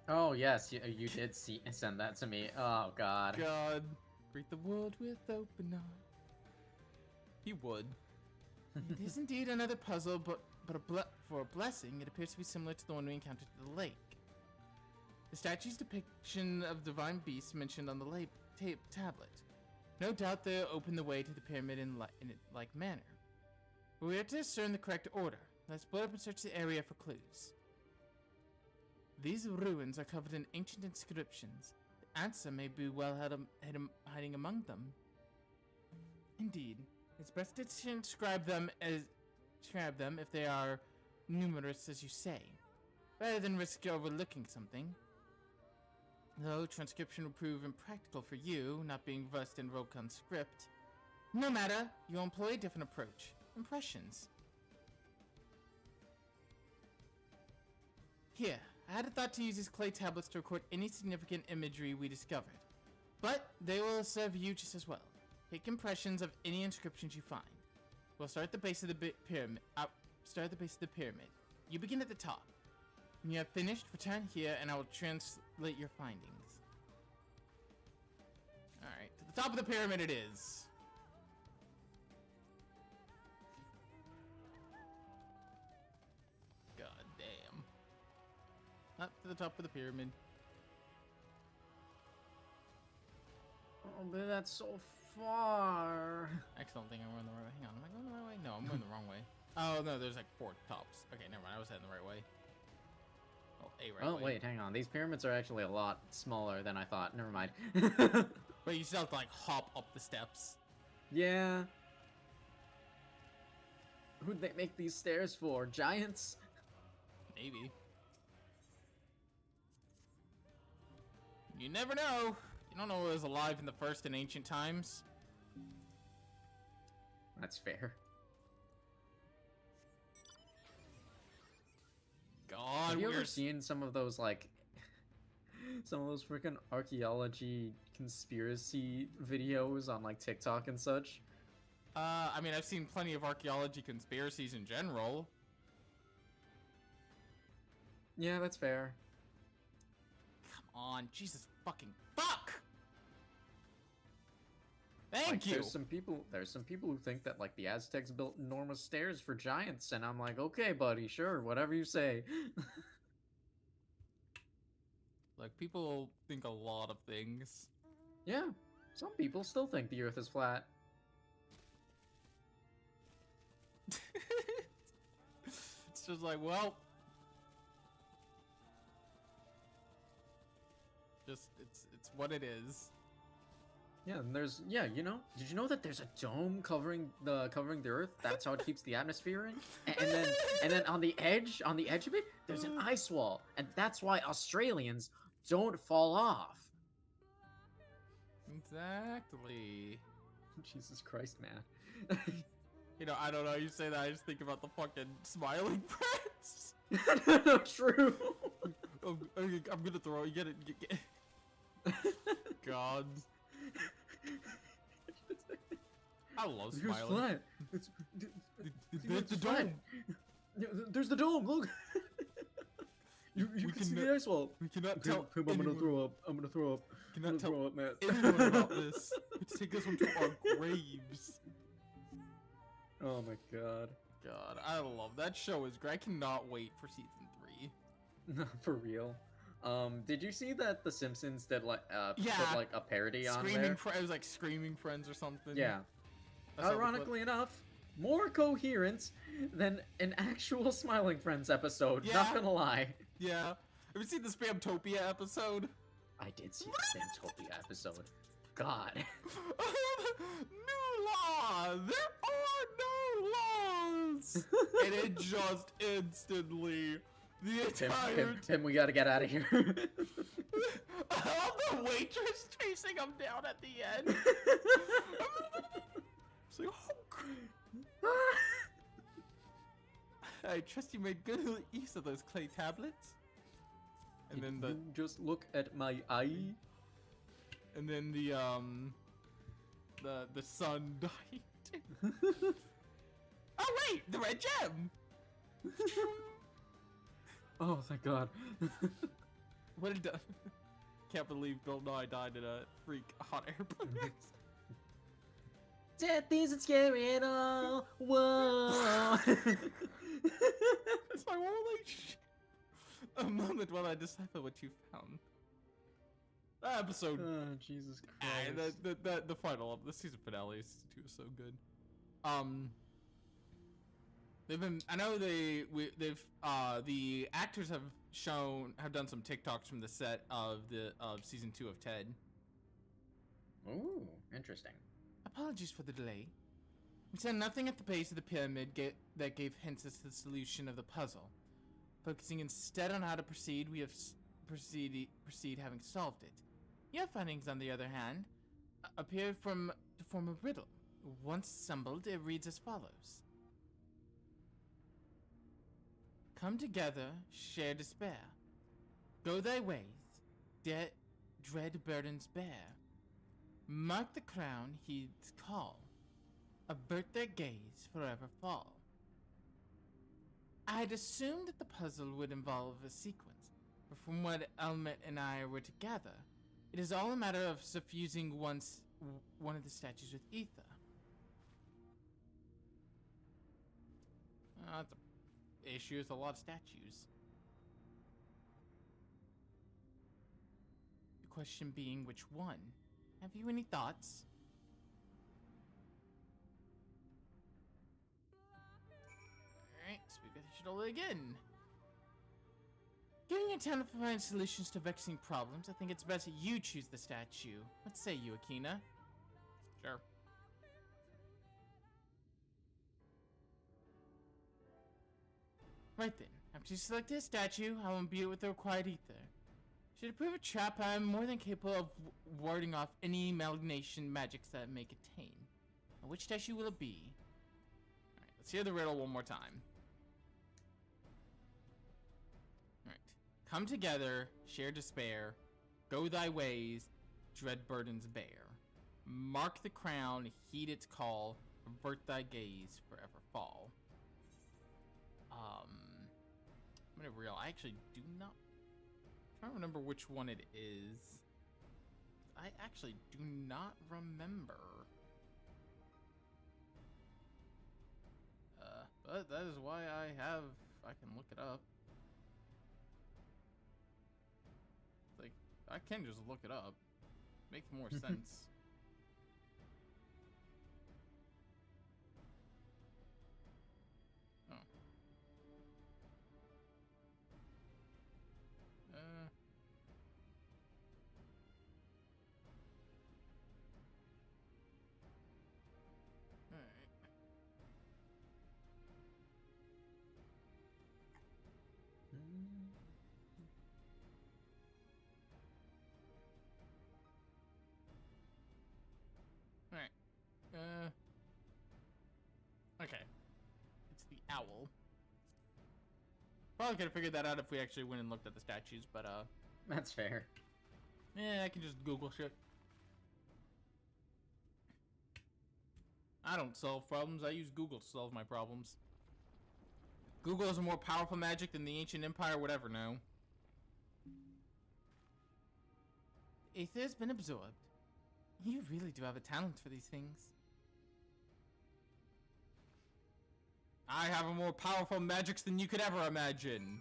Oh yes, you did send that to me. Oh god. God, greet the world with open arms. He would. It is indeed another puzzle, but for a blessing, it appears to be similar to the one we encountered at the lake. The statue's depiction of divine beasts mentioned on the tablet. No doubt they'll open the way to the pyramid in like manner. But we have to discern the correct order. Let's split up and search the area for clues. These ruins are covered in ancient inscriptions. The answer may be well hiding among them. Indeed, it's best to describe them if they are numerous as you say, rather than risk overlooking something. Though transcription will prove impractical for you, not being versed in Rokan script. No matter, you'll employ a different approach. Impressions. Here, I had a thought to use these clay tablets to record any significant imagery we discovered, but they will serve you just as well. Take impressions of any inscriptions you find. We'll start at the base of the pyramid. You begin at the top. When you have finished, return here, and I will translate your findings. All right, to the top of the pyramid it is. Up to the top of the pyramid. Oh, but that's so far. Actually, I don't think I'm going the right way. Hang on, am I going the right way? No, I'm going the wrong way. Oh, no, there's like 4 tops. Okay, never mind. I was heading the right way. Oh, right way. Wait, hang on. These pyramids are actually a lot smaller than I thought. Never mind. But you still have to like hop up the steps. Yeah. Who'd they make these stairs for? Giants? Maybe. You never know. You don't know what was alive in the first and ancient times. That's fair. God, have you ever seen some of those, like, some of those freaking archaeology conspiracy videos on, like, TikTok and such? I mean, I've seen plenty of archaeology conspiracies in general. Yeah, that's fair. On, Jesus fucking fuck! Thank you! There's some people who think that, like, the Aztecs built enormous stairs for giants, and I'm like, okay, buddy, sure, whatever you say. Like, people think a lot of things. Yeah, some people still think the Earth is flat. It's just like, well... it's what it is. Yeah, and there's you know, did you know that there's a dome covering the Earth? That's how it keeps the atmosphere in. And then on the edge of it, there's an ice wall, and that's why Australians don't fall off. Exactly. Jesus Christ, man. You know, I don't know. You say that, I just think about the fucking smiling press. No, true. Oh, I'm gonna throw it. Get it. God. I love smiling. Flat. There's the dome. There's the dome. Look. you can see the ice wall. We cannot tell. I'm gonna throw up. I'm gonna throw up. Cannot tell throw up, man. anyone about this. Let's take this one to our graves. Oh my god. god, I love that show. Is great. I cannot wait for season 3. For real. Did you see that The Simpsons did like Yeah. put like a parody on Screaming there? it was like Screaming Friends or something. Yeah. I saw the clip. Ironically enough, more coherent than an actual Smiling Friends episode. Yeah. Not gonna lie. Yeah. Have you seen the Spamtopia episode? I did see the Spamtopia episode. God. New law! There are no laws! And it just instantly, the entire... Tim, we gotta get out of here. The waitress chasing him down at the end. It's like, oh, crap. I trust you made good use of those clay tablets. And then You just look at my eye. And then the sun died. Oh wait, the red gem. Oh, thank God. What it done? Can't believe Bill Nye died in a freak hot air balloon. Death isn't scary at all. Whoa. It's like, holy shit. A moment while I decipher what you found. That episode. Oh, Jesus Christ. The final of the season finale is season 2 is so good. They've been. I know the actors have done some TikToks from the set of season 2 of Ted. Ooh, interesting. Apologies for the delay. We saw nothing at the base of the pyramid that gave hints as to the solution of the puzzle. Focusing instead on how to proceed, we have proceed having solved it. Your findings, on the other hand, appear to form a riddle. Once assembled, it reads as follows. Come together, share despair. Go thy ways, dread burdens bear. Mark the crown, heed its call. Avert their gaze, forever fall. I had assumed that the puzzle would involve a sequence, but from what Eulmore and I were to gather, it is all a matter of suffusing one of the statues with ether. That's an issue with a lot of statues. The question being, which one? Have you any thoughts? Alright, speak with each other again. Given your talent for finding solutions to vexing problems, I think it's best that you choose the statue. What say you, Akina? Sure. Right then, after you select a statue, I will imbue it with the required ether. Should it prove a trap, I am more than capable of warding off any malignation magics that it may contain. Now, which statue will it be? Alright, let's hear the riddle one more time. Alright. Come together, share despair, go thy ways, dread burdens bear. Mark the crown, heed its call, avert thy gaze, forever fall. I'm gonna real. I actually do not. I'm trying to remember which one it is. I actually do not remember. But that is why I can look it up. Like, I can just look it up. Makes more sense. Oh. Okay. It's the owl. Probably could have figured that out if we actually went and looked at the statues, but That's fair. yeah, I can just Google shit. I don't solve problems, I use Google to solve my problems. Google is a more powerful magic than the ancient empire would ever know. Ether has been absorbed. You really do have a talent for these things. I have a more powerful magics than you could ever imagine.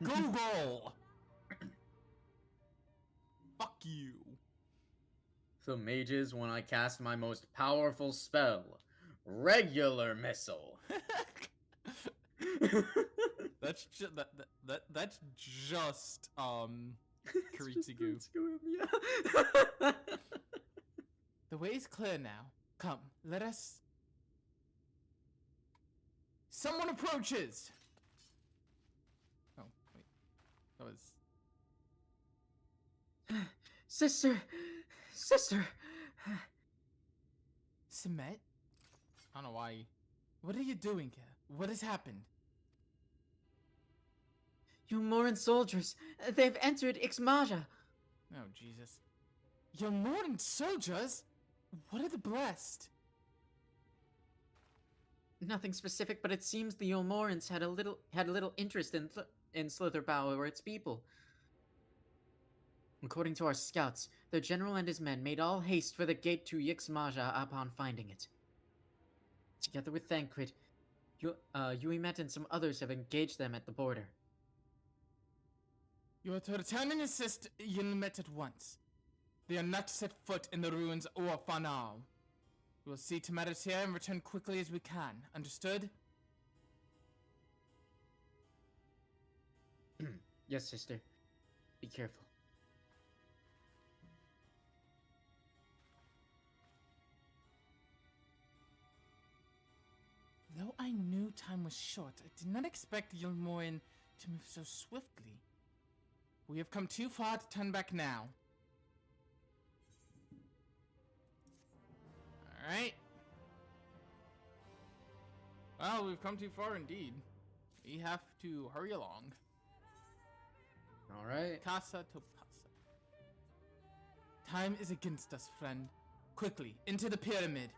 Google! Fuck you. So mages, when I cast my most powerful spell, regular missile. That's just that's just Kiritsugu. Yeah. The way is clear now. Come, let us. Someone approaches. Oh wait, that was Sister. Semet. I don't know why. What are you doing here? What has happened? Eulmore soldiers. They've entered Ixmaja. Oh Jesus. Young Morning soldiers? What are the blessed? Nothing specific, but it seems the Eulmorans had a little interest in Slitherbow or its people. According to our scouts, the general and his men made all haste for the gate to Yixmaja upon finding it. Together with Thancred, Yuimet and some others have engaged them at the border. You are to return and assist Yuimet at once. They are not to set foot in the ruins or for now. We will see to matters here and return quickly as we can. Understood? Yes, sister. Be careful. Though I knew time was short, I did not expect Eulmore to move so swiftly. We have come too far to turn back now. Alright. Well, we've come too far indeed. We have to hurry along. Alright. Casa to Pasa. Time is against us, friend. Quickly, into the pyramid.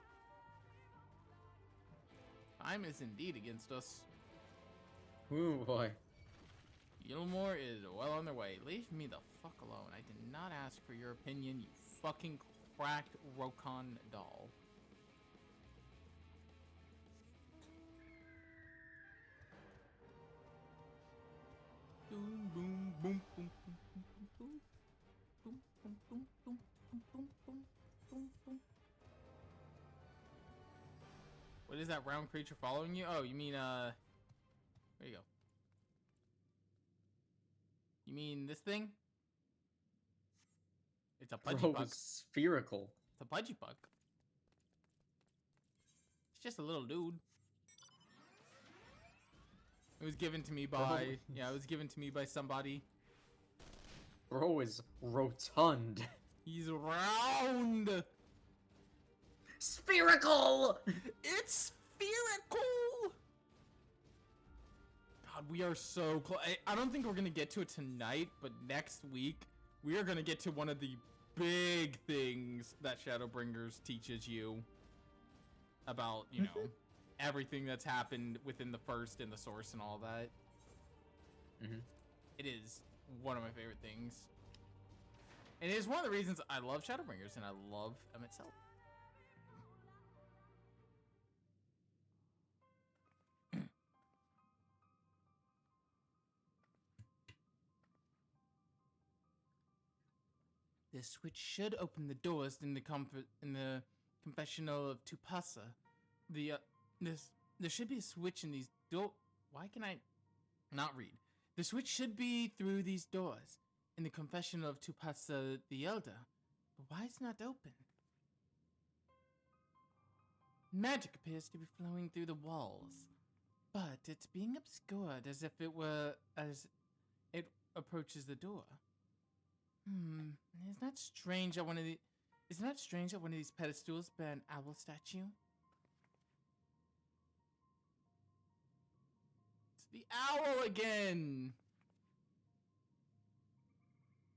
Time is indeed against us. Ooh, boy. Eulmore is well on their way. Leave me the fuck alone. I did not ask for your opinion, you fucking cracked Rokon doll. Boom, boom, boom, boom, boom, boom, boom, boom, boom, boom, boom, boom, boom, boom, boom. What is that round creature following you? Oh, you mean, there you go. You mean this thing? It's a pudgy bug. It's spherical. It's a pudgy bug. It's just a little dude. It was given to me by, yeah, it was given to me by somebody. Bro is rotund. He's round. Spherical! It's spherical. God, we are so close. I don't think we're gonna get to it tonight, but next week we are gonna get to one of the big things that Shadowbringers teaches you about, you know, everything that's happened within the first and the source and all that. It is one of my favorite things. And it is one of the reasons I love Shadowbringers and I love them itself. This switch should open the doors in the confessional of Tupasa. There should be a switch in these door. Why can I not read? The switch should be through these doors in the confessional of Tupasa the Elder. But why is it not open? Magic appears to be flowing through the walls, but it's being obscured as if it were as it approaches the door. Isn't that strange that one of these pedestals bear an owl statue? It's the owl again!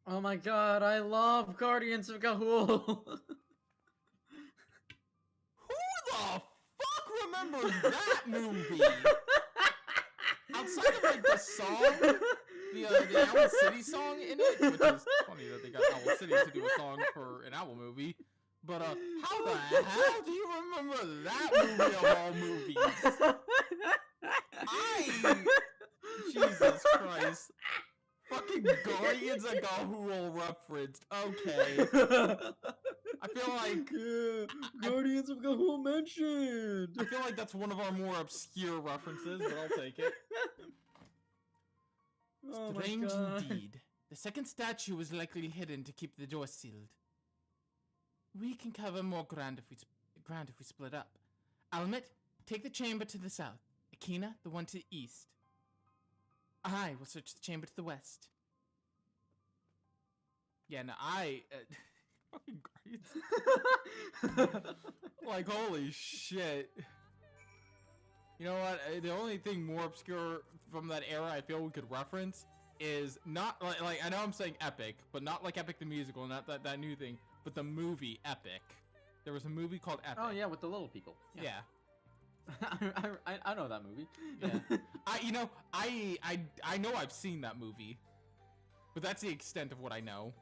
Oh my god, I love Guardians of Ga'Hoole! Who the fuck remembers that movie? Outside of like the song, the Owl City song in it, which is funny that they got Owl City to do a song for an Owl movie. But how the hell do you remember that movie of all movies? Why? Jesus Christ. Fucking Guardians of Gahul referenced. Okay. I feel like Guardians of Gahul mentioned. I feel like that's one of our more obscure references, but I'll take it. Oh my Strange God. indeed. The second statue was likely hidden to keep the door sealed. We can cover more ground if we split up. Almit, take the chamber to the south. Akina, the one to the east. I will search the chamber to the west. Yeah, no, fucking Guardians. Like, holy shit. You know what? The only thing more obscure from that era I feel we could reference is not like I know I'm saying Epic, but not like Epic the musical, not that new thing, but the movie Epic. There was a movie called Epic. Oh yeah, with the little people. Yeah. I know that movie. Yeah. I know I've seen that movie, but that's the extent of what I know.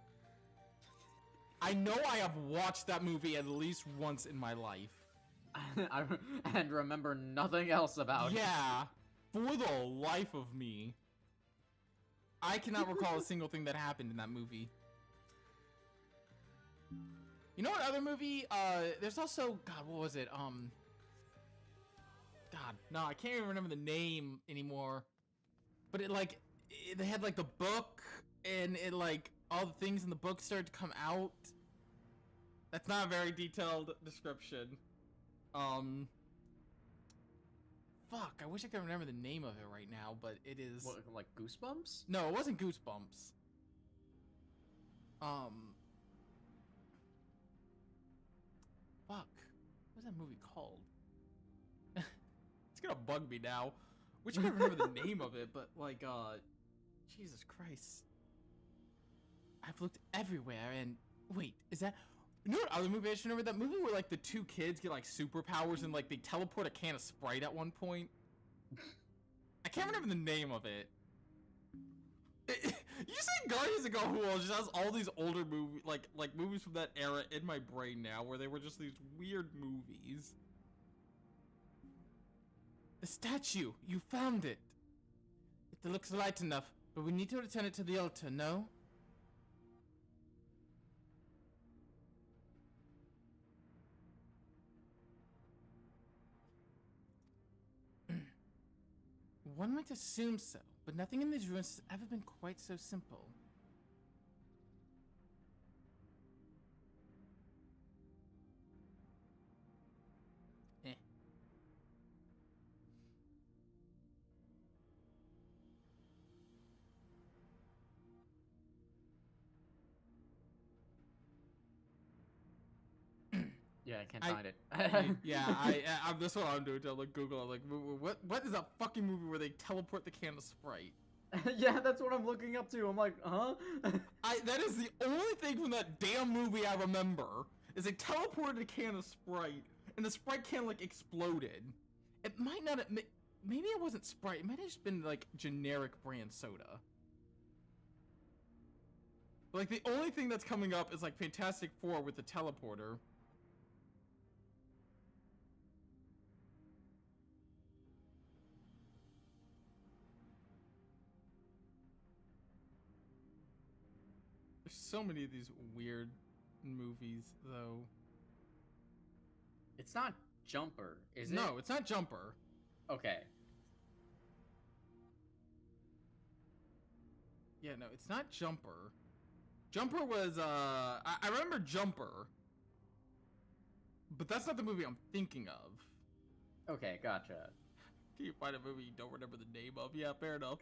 I know I have watched that movie at least once in my life. And remember nothing else about it. Yeah, for the life of me, I cannot recall a single thing that happened in that movie. You know what other movie? There's also, God, what was it? God, no, I can't even remember the name anymore. But they had like the book, and it like all the things in the book started to come out. That's not a very detailed description. Fuck, I wish I could remember the name of it right now, but it is... What, like Goosebumps? No, it wasn't Goosebumps. Fuck. What was that movie called? It's gonna bug me now. Wish I could remember the name of it, but like, Jesus Christ. I've looked everywhere and... Wait, is that... You know what other movie I should remember? That movie where like the two kids get like superpowers and like they teleport a can of Sprite at one point. I can't remember the name of it. You say Guardians of Gahul just has all these older movies, like movies from that era in my brain now, where they were just these weird movies. The statue, you found it. It looks light enough, but we need to return it to the altar, no? One might assume so, but nothing in these ruins has ever been quite so simple. Eh. Yeah, I can't find it. That's what I'm doing. I'm like Google. I'm like, what is that fucking movie where they teleport the can of Sprite? Yeah, that's what I'm looking up to. I'm like, huh? That is the only thing from that damn movie I remember. Is they teleported a can of Sprite, and the Sprite can like exploded. It might not. Maybe it wasn't Sprite. It might have just been like generic brand soda. Like the only thing that's coming up is like Fantastic Four with the teleporter. There's so many of these weird movies, though. It's not Jumper, is it? No, it's not Jumper. Okay. Yeah, no, it's not Jumper. Jumper was, I remember Jumper. But that's not the movie I'm thinking of. Okay, gotcha. Can you find a movie you don't remember the name of? Yeah, fair enough.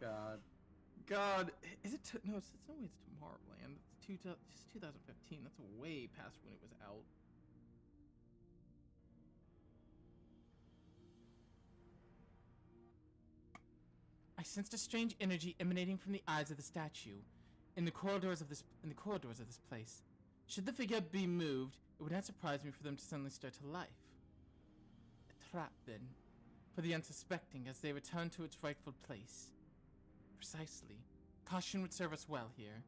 God. Is it? No, it's no way. It's Tomorrowland. It's 2015. That's way past when it was out. I sensed a strange energy emanating from the eyes of the statue, in the corridors of this place. Should the figure be moved, it would not surprise me for them to suddenly stir to life. A trap, then, for the unsuspecting as they return to its rightful place. Precisely. Caution would serve us well here.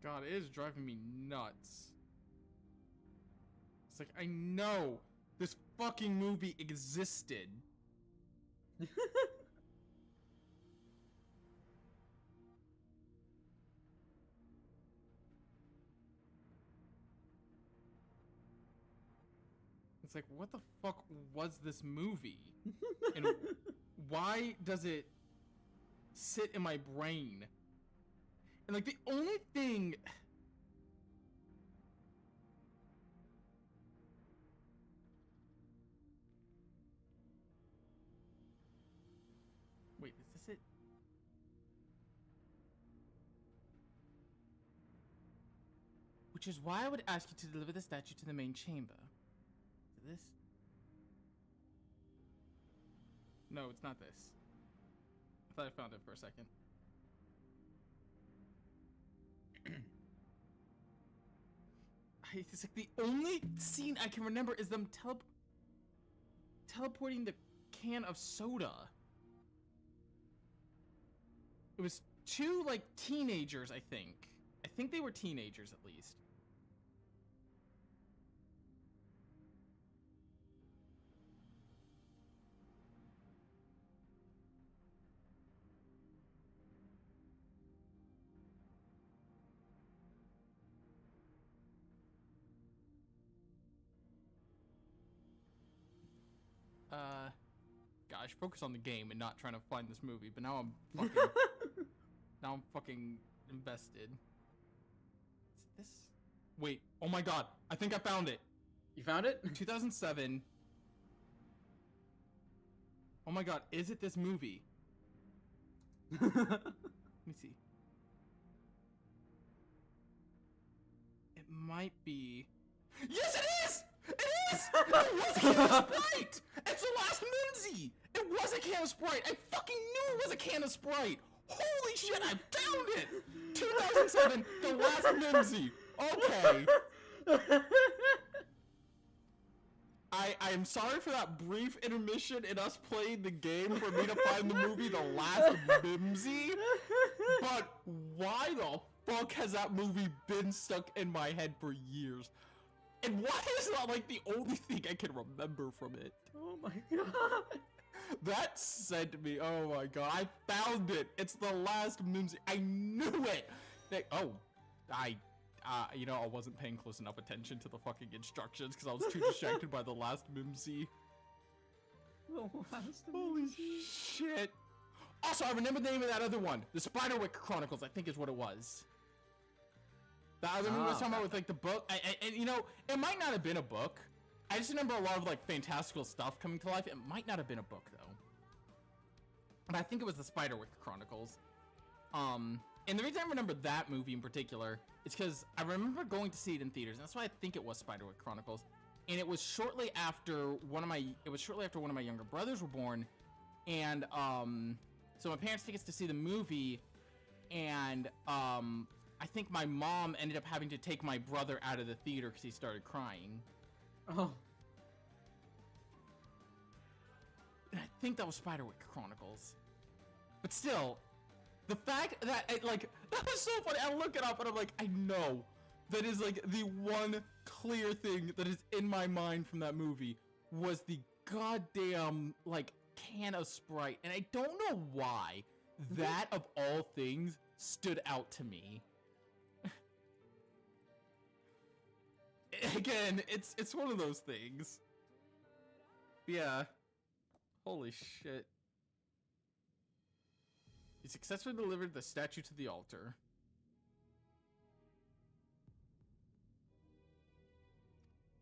God, it is driving me nuts. It's like, I know this fucking movie existed. It's like, what the fuck was this movie? And why does it sit in my brain? And like, the only thing... Wait, is this it? Which is why I would ask you to deliver the statue to the main chamber. This? No, it's not this. I thought I found it for a second. It's like the only scene I can remember is them teleporting the can of soda. It was two, like, teenagers, I think. I think they were teenagers, at least. Gosh, focus on the game and not trying to find this movie, but now I'm fucking... now I'm fucking invested. Is this... Wait, oh my god, I think I found it! You found it? 2007. Oh my god, is it this movie? Let me see. It might be... Yes, it is! It is! It was a can of Sprite! It's the last Moonsey! It was a can of Sprite! I fucking knew it was a can of Sprite! Holy shit, I found it! 2007, the last Mimsy. Okay. I'm sorry for that brief intermission in us playing the game for me to find the movie The Last Mimsy, but why the fuck has that movie been stuck in my head for years? And why is that like the only thing I can remember from it? Oh my god. That sent me, oh my god, I found it. It's The Last Mimsy. I knew it. You know, I wasn't paying close enough attention to the fucking instructions because I was too distracted by The Last Mimsy. Holy shit. Also, I remember the name of that other one. The Spiderwick Chronicles, I think is what it was. The other movie I was talking about with like the book. And you know, it might not have been a book. I just remember a lot of like fantastical stuff coming to life. It might not have been a book though. But I think it was the Spiderwick Chronicles. And the reason I remember that movie in particular is because I remember going to see it in theaters, and that's why I think it was Spiderwick Chronicles. And it was shortly after one of my younger brothers were born, and so my parents took us to see the movie, and I think my mom ended up having to take my brother out of the theater because he started crying. Oh. And I think that was Spiderwick Chronicles. But still, the fact that, that was so funny. I look it up and I'm like, I know. That is like the one clear thing that is in my mind from that movie was the goddamn, like, can of Sprite. And I don't know why that, of all things, stood out to me. Again, it's one of those things. Yeah. Holy shit. He successfully delivered the statue to the altar.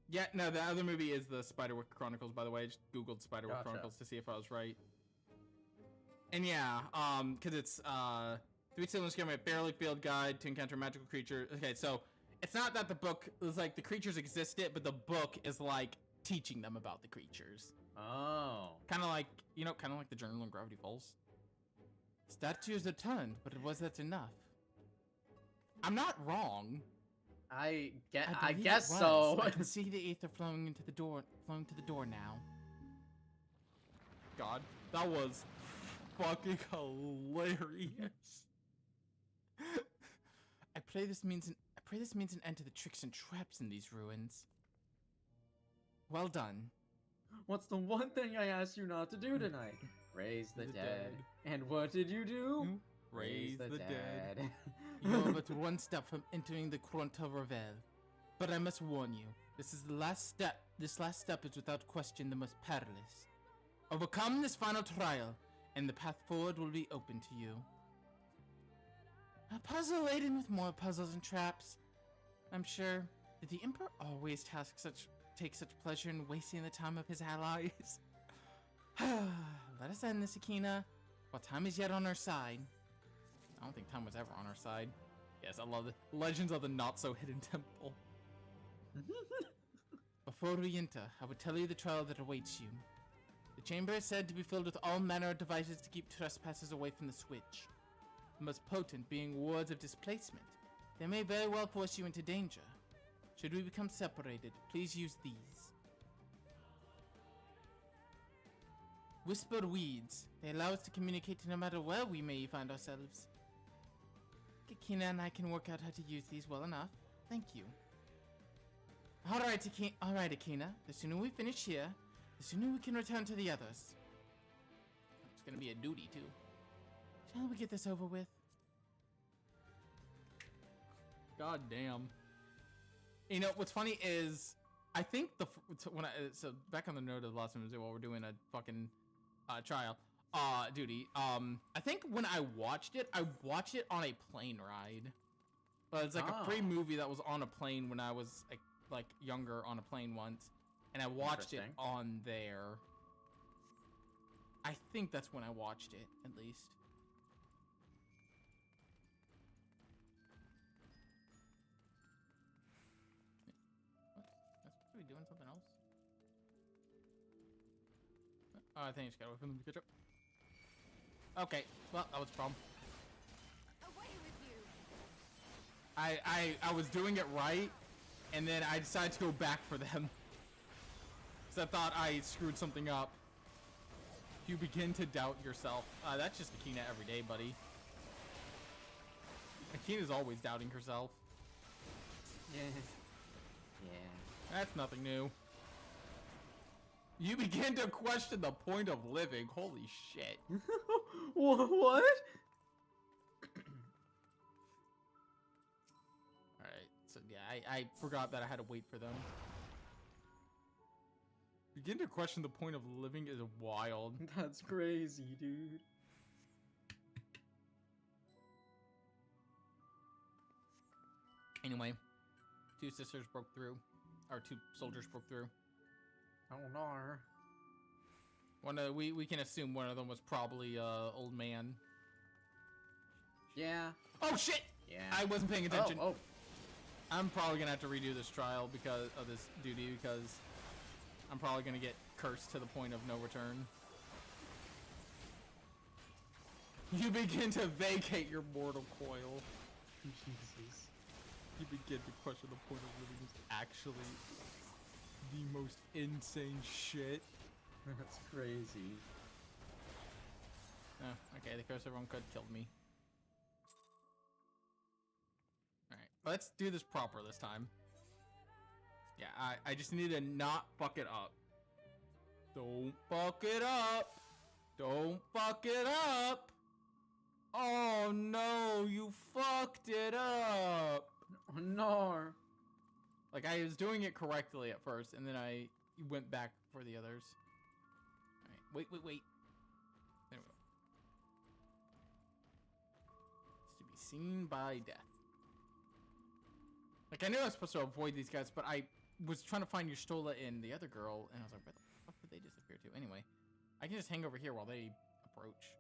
Yeah, no, the other movie is the Spiderwick Chronicles, by the way. I just googled Spiderwick Chronicles to see if I was right. And yeah, because it's, 3 Siblings Give Me a Barely Field Guide to Encounter Magical Creature. Okay, so it's not that the book is like the creatures existed, but the book is like teaching them about the creatures. Oh. Kind of like, you know, kind of like the Journal in Gravity Falls. Statues are turned, but was that enough? I'm not wrong. I guess it was. so. I can see the ether flowing to the door now. God, that was fucking hilarious. I pray this means an end to the tricks and traps in these ruins. Well done. What's the one thing I asked you not to do tonight? Raise the dead. And what did you do? Raise the dead. You are but one step from entering the Quanta Revel. But I must warn you, this is the last step. This last step is without question the most perilous. Overcome this final trial, and the path forward will be open to you. A puzzle laden with more puzzles and traps. I'm sure. Did the Emperor always take such pleasure in wasting the time of his allies? Let us end this, Akina, while time is yet on our side. I don't think time was ever on our side. Yes, I love the Legends of the Not-So-Hidden Temple. Before we enter, I would tell you the trial that awaits you. The chamber is said to be filled with all manner of devices to keep trespassers away from the switch. The most potent being wards of displacement. They may very well force you into danger. Should we become separated, please use these. Whisper weeds. They allow us to communicate no matter where we may find ourselves. Akina and I can work out how to use these well enough. Thank you. Alright, Akina. The sooner we finish here, the sooner we can return to the others. It's gonna be a duty, too. Shall we get this over with? God damn. You know, what's funny is, I think so back on the note of the last time while we're doing a fucking trial, duty, I think when I watched it on a plane ride. It's like a free movie that was on a plane when I was like younger on a plane once, and I watched it on there. I think that's when I watched it, at least. Are we doing something else? Oh, I think I just gotta open the kitchen. Okay, well, that was a problem. Away with you. I was doing it right, and then I decided to go back for them. Because I thought I screwed something up. You begin to doubt yourself. That's just Akina every day, buddy. Akina's always doubting herself. Yeah. That's nothing new. You begin to question the point of living. Holy shit. What? Alright, so yeah, I forgot that I had to wait for them. Begin to question the point of living is wild. That's crazy, dude. Anyway, two sisters broke through. Or two soldiers broke through. Oh no. We can assume one of them was probably old man. Yeah. Oh shit! Yeah. I wasn't paying attention. Oh. I'm probably gonna have to redo this trial because of this duty, because I'm probably gonna get cursed to the point of no return. You begin to vacate your mortal coil. Jesus. You begin to question the point of living is actually the most insane shit. That's crazy. Oh, okay, the curse of everyone could killed me. Alright, let's do this proper this time. Yeah, I just need to not fuck it up. Don't fuck it up! Don't fuck it up! Oh no, you fucked it up! Oh no. Like, I was doing it correctly at first, and then I went back for the others. Alright, wait. There we go. It's to be seen by death. Like, I knew I was supposed to avoid these guys, but I was trying to find Yustola and the other girl, and I was like, where the fuck did they disappear to? Anyway, I can just hang over here while they approach.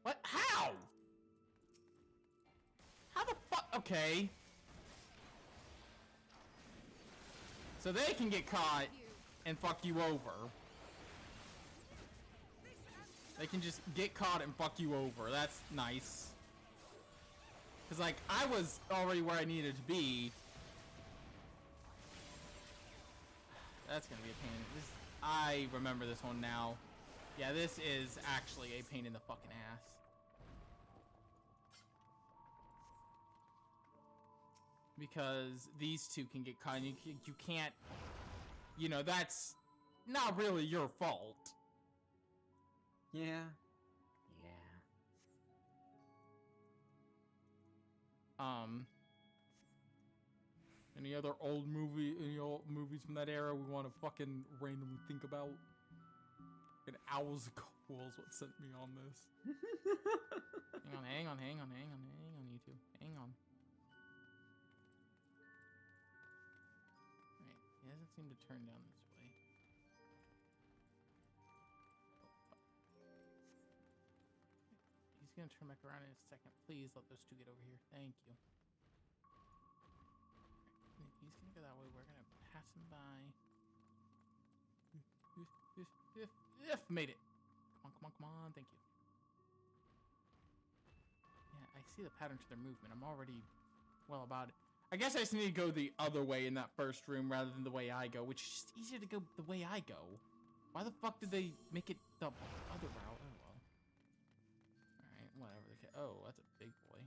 What? How? How the fuck? Okay. So they can get caught and fuck you over. They can just get caught and fuck you over. That's nice. Because, like, I was already where I needed to be. That's going to be a pain. I remember this one now. Yeah, this is actually a pain in the fucking ass. because these two can get caught. And you can't, you know, that's not really your fault. Yeah. Any other any old movies from that era we want to fucking randomly think about? And Owls Cool is what sent me on this. hang on, you two. Hang on. Right, he doesn't seem to turn down this way. He's gonna turn back around in a second. Please let those two get over here. Thank you. He's gonna go that way. We're gonna pass him by. Made it. Come on. Thank you. Yeah, I see the pattern to their movement. I'm already well about it. I guess I just need to go the other way in that first room rather than the way I go, which is just easier to go the way I go. Why the fuck did they make it the other route? Oh, well. Alright, whatever. Oh, that's a big boy.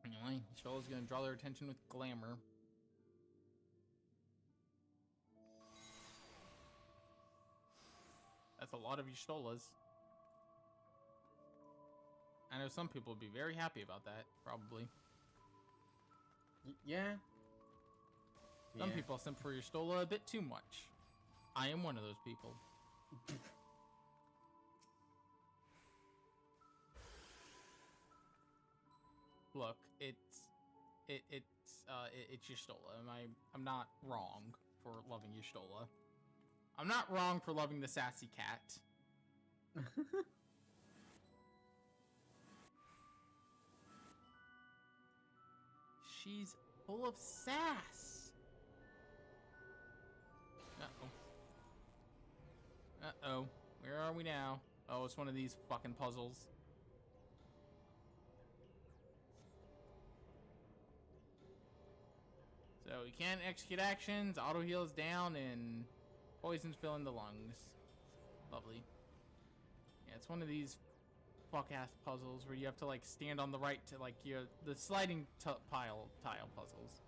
Anyway, Shola's gonna draw their attention with glamour. That's a lot of Y'shtolas. I know some people would be very happy about that, probably. Yeah. Some people simp for Y'shtola a bit too much. I am one of those people. Look, it's Y'shtola. I'm not wrong for loving Y'shtola. I'm not wrong for loving the sassy cat. She's full of sass. Uh-oh. Where are we now? Oh, it's one of these fucking puzzles. So you can't execute actions, auto heals down, and poisons fill in the lungs. Lovely. Yeah, it's one of these fuck-ass puzzles where you have to like stand on the right to like the sliding tile puzzles.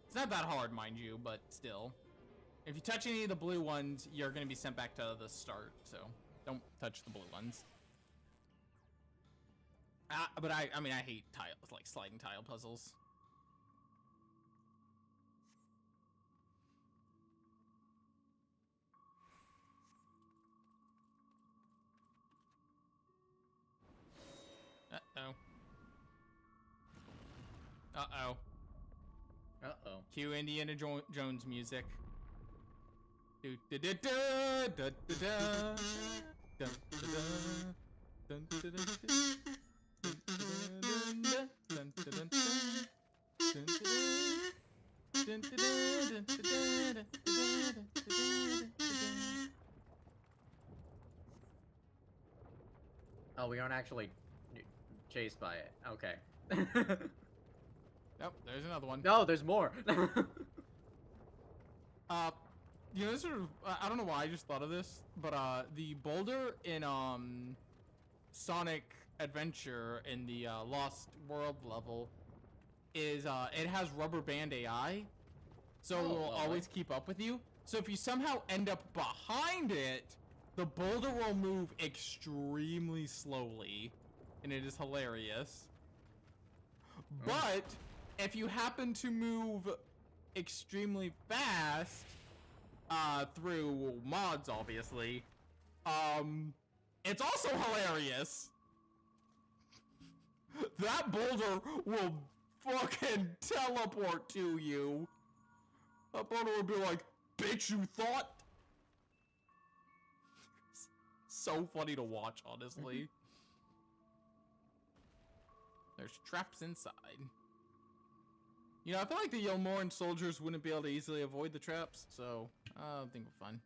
It's not that hard, mind you, but still. If you touch any of the blue ones, you're gonna be sent back to the start. So don't touch the blue ones. But I mean, I hate like sliding tile puzzles. Uh-oh. Uh-oh. Uh-oh. Cue Indiana Jones music. Oh, we aren't actually chased by it. Okay. Nope, there's another one. No, there's more. You know, sort of, I don't know why I just thought of this, but the boulder in Sonic Adventure in the Lost World level is it has rubber band AI, so it will always keep up with you. So if you somehow end up behind it, the boulder will move extremely slowly, and it is hilarious. But if you happen to move extremely fast, through mods, obviously, it's also hilarious. That boulder will fucking teleport to you. That boulder will be like, bitch, you thought? So funny to watch, honestly. There's traps inside. You know, I feel like the Eulmore soldiers wouldn't be able to easily avoid the traps, so I think we're fine.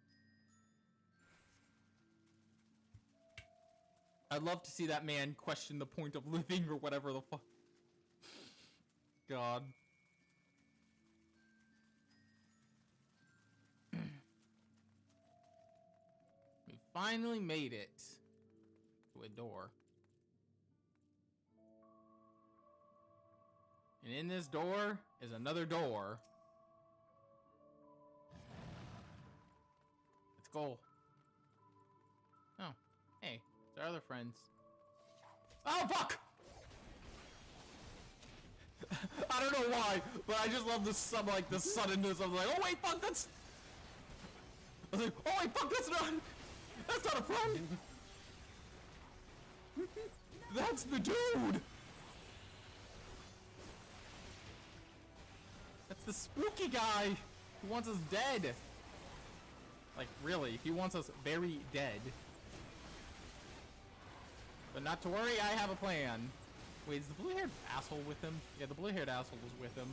I'd love to see that man question the point of living or whatever the fuck. God. finally made it to a door. And in this door is another door. Let's go. Oh, hey, it's our other friends. Oh, fuck! I don't know why, but I just love the suddenness of like, oh wait, fuck, that's... I was like, oh wait, fuck, that's not a friend! That's the dude! That's the spooky guy who wants us dead. Like, really, he wants us very dead. But not to worry, I have a plan. Wait, is the blue-haired asshole with him? Yeah, the blue-haired asshole was with him.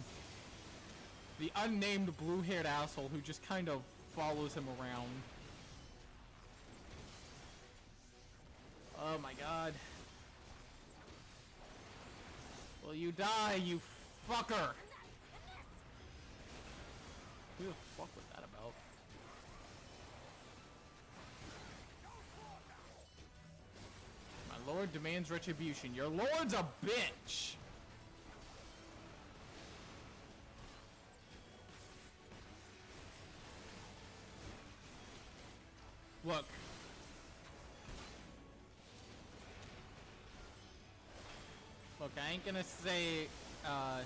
The unnamed blue-haired asshole who just kind of follows him around. Oh my god. Will you die, you fucker? Who the fuck was that about? My lord demands retribution. Your lord's a bitch! Look. Look, I ain't gonna say, I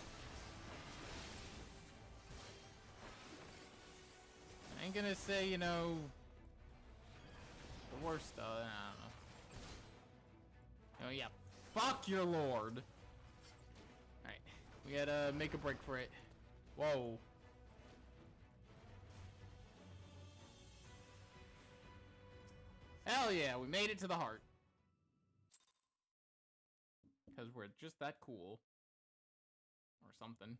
ain't gonna say, you know, the worst stuff. I don't know. Oh yeah, fuck your lord. Alright, we gotta make a break for it. Whoa. Hell yeah, we made it to the heart. Because we're just that cool. Or something.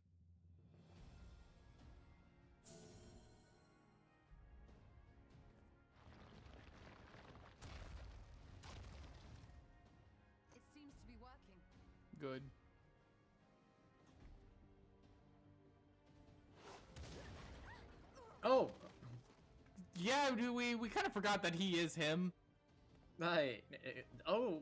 It seems to be working. Good. Oh! Yeah, we kind of forgot that he is him. Oh!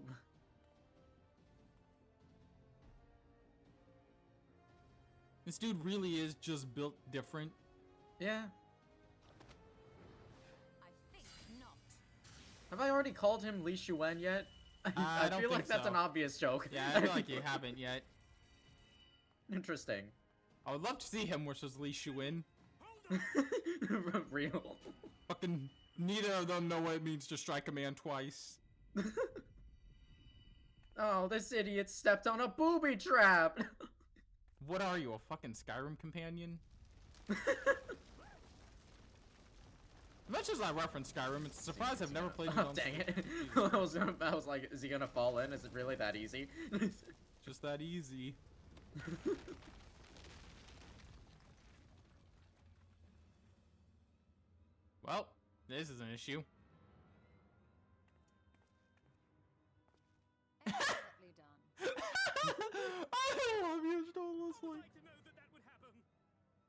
This dude really is just built different. Yeah. I think not. Have I already called him Li Shuwen yet? I don't feel like think that's so. an obvious joke. Yeah, I feel like you haven't yet. Interesting. I would love to see him versus Li Shuin. Real. Fucking neither of them know what it means to strike a man twice. Oh, this idiot stepped on a booby trap! What are you, a fucking Skyrim companion? As much as I reference Skyrim, it's a surprise I've never played it Oh, on dang Steam. it. I was like, is he gonna fall in? Is it really that easy? Just that easy. Well, this is an issue. Expertly done. I love you, Stolas. I would like to know that would happen.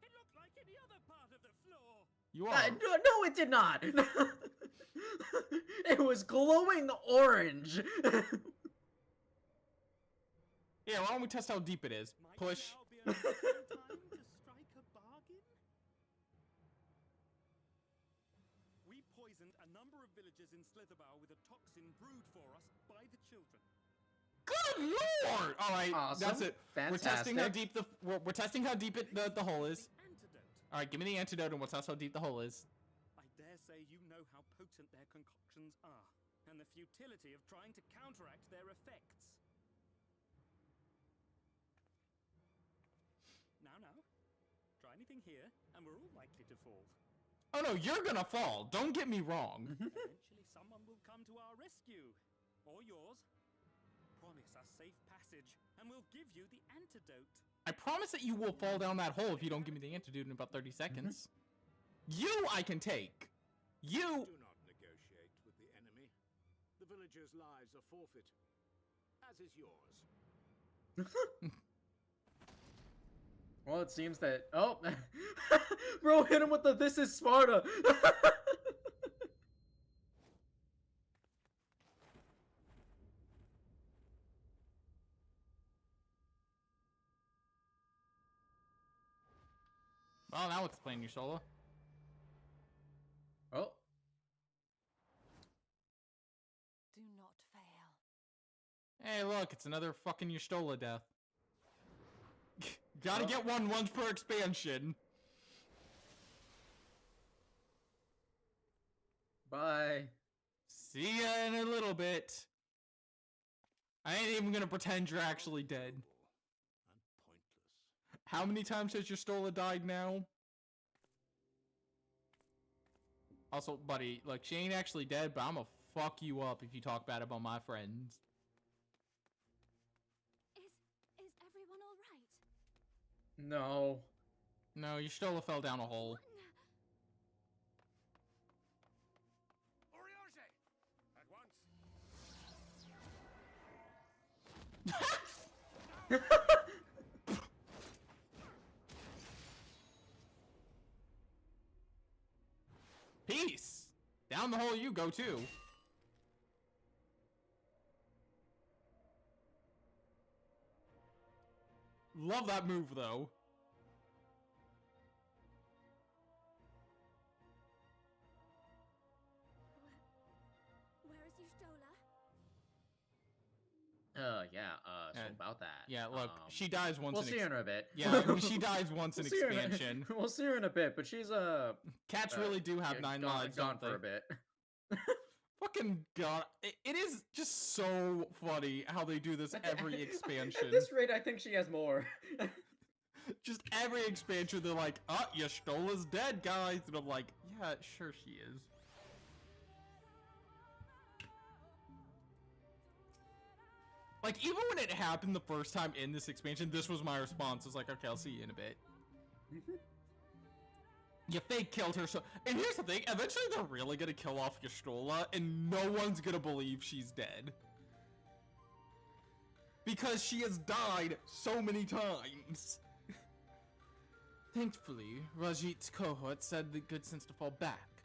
It looked like any other part of the floor. You are. No, it did not! It was glowing orange! Yeah, why don't we test how deep it is? Might Push. now be a time to strike a bargain? We poisoned a number of villagers in Slitherbough with a toxin brewed for us by the children. Good lord! All right, Awesome. that's it. We're testing how Fantastic. deep we're testing how deep the hole is. The antidote. All right, give me the antidote and we'll test how deep the hole is. I dare say you know how potent their concoctions are, and the futility of trying to counteract their effects. Now, try anything here, and we're all likely to fall. Oh no, you're gonna fall. Don't get me wrong. Eventually, someone will come to our rescue, or yours. Promise us safe passage, and we'll give you the antidote. I promise that you will fall down that hole if you don't give me the antidote in about 30 seconds. You I can take. You. Do not negotiate with the enemy. The villagers' lives are forfeit, as is yours. Well, it seems that... Oh! Bro, hit him with the "This is Sparta!" Well, that'll explain your solo. Oh. Do not fail. Hey, look, it's another fucking Y'shtola death. Gotta Oh. get one once per expansion. Bye. See ya in a little bit. I ain't even gonna pretend you're actually dead. And pointless. How many times has Y'shtola died now? Also, buddy, look, she ain't actually dead, but I'ma fuck you up if you talk bad about my friends. Is everyone all right? No. No, Y'shtola fell down a hole. Oriage! At once. Peace! Down the hole you go, too. Love that move, though. Where is Y'shtola? Yeah, so Yeah. about that. Yeah, look, she dies once We'll in see her in a bit. Yeah, she dies once in We'll see her expansion. we'll see her in a bit, but she's, Cats really do have 9 lives, gone don't they? for a bit. Fucking god. It is just so funny how they do this every expansion. At this rate, I think she has more. Just every expansion, they're like, Y'shtola's dead, guys. And I'm like, yeah, sure she is. Like, even when it happened the first time in this expansion, this was my response. I was like, okay, I'll see you in a bit. You fake killed her, so... And here's the thing, eventually they're really gonna kill off Y'shtola, and no one's gonna believe she's dead. Because she has died so many times. Thankfully, Rajit's cohorts had the good sense to fall back.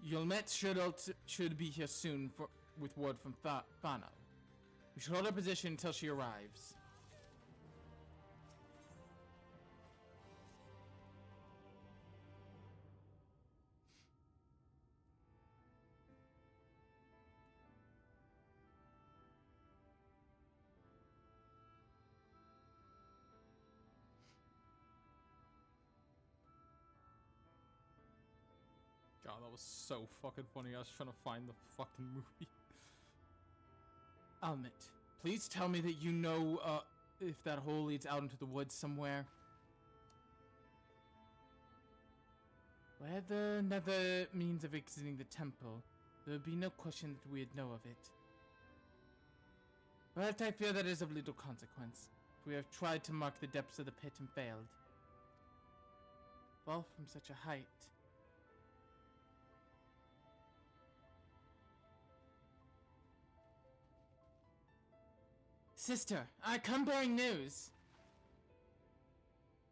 Eulmore should be here soon with word from Fano. We should hold our position until she arrives. God, that was so fucking funny. I was trying to find the fucking movie. Almit, please tell me that you know, if that hole leads out into the woods somewhere. Whether another means of exiting the temple, there would be no question that we'd know of it. But I fear that is of little consequence. We have tried to mark the depths of the pit and failed. Fall from such a height. Sister, I come bearing news.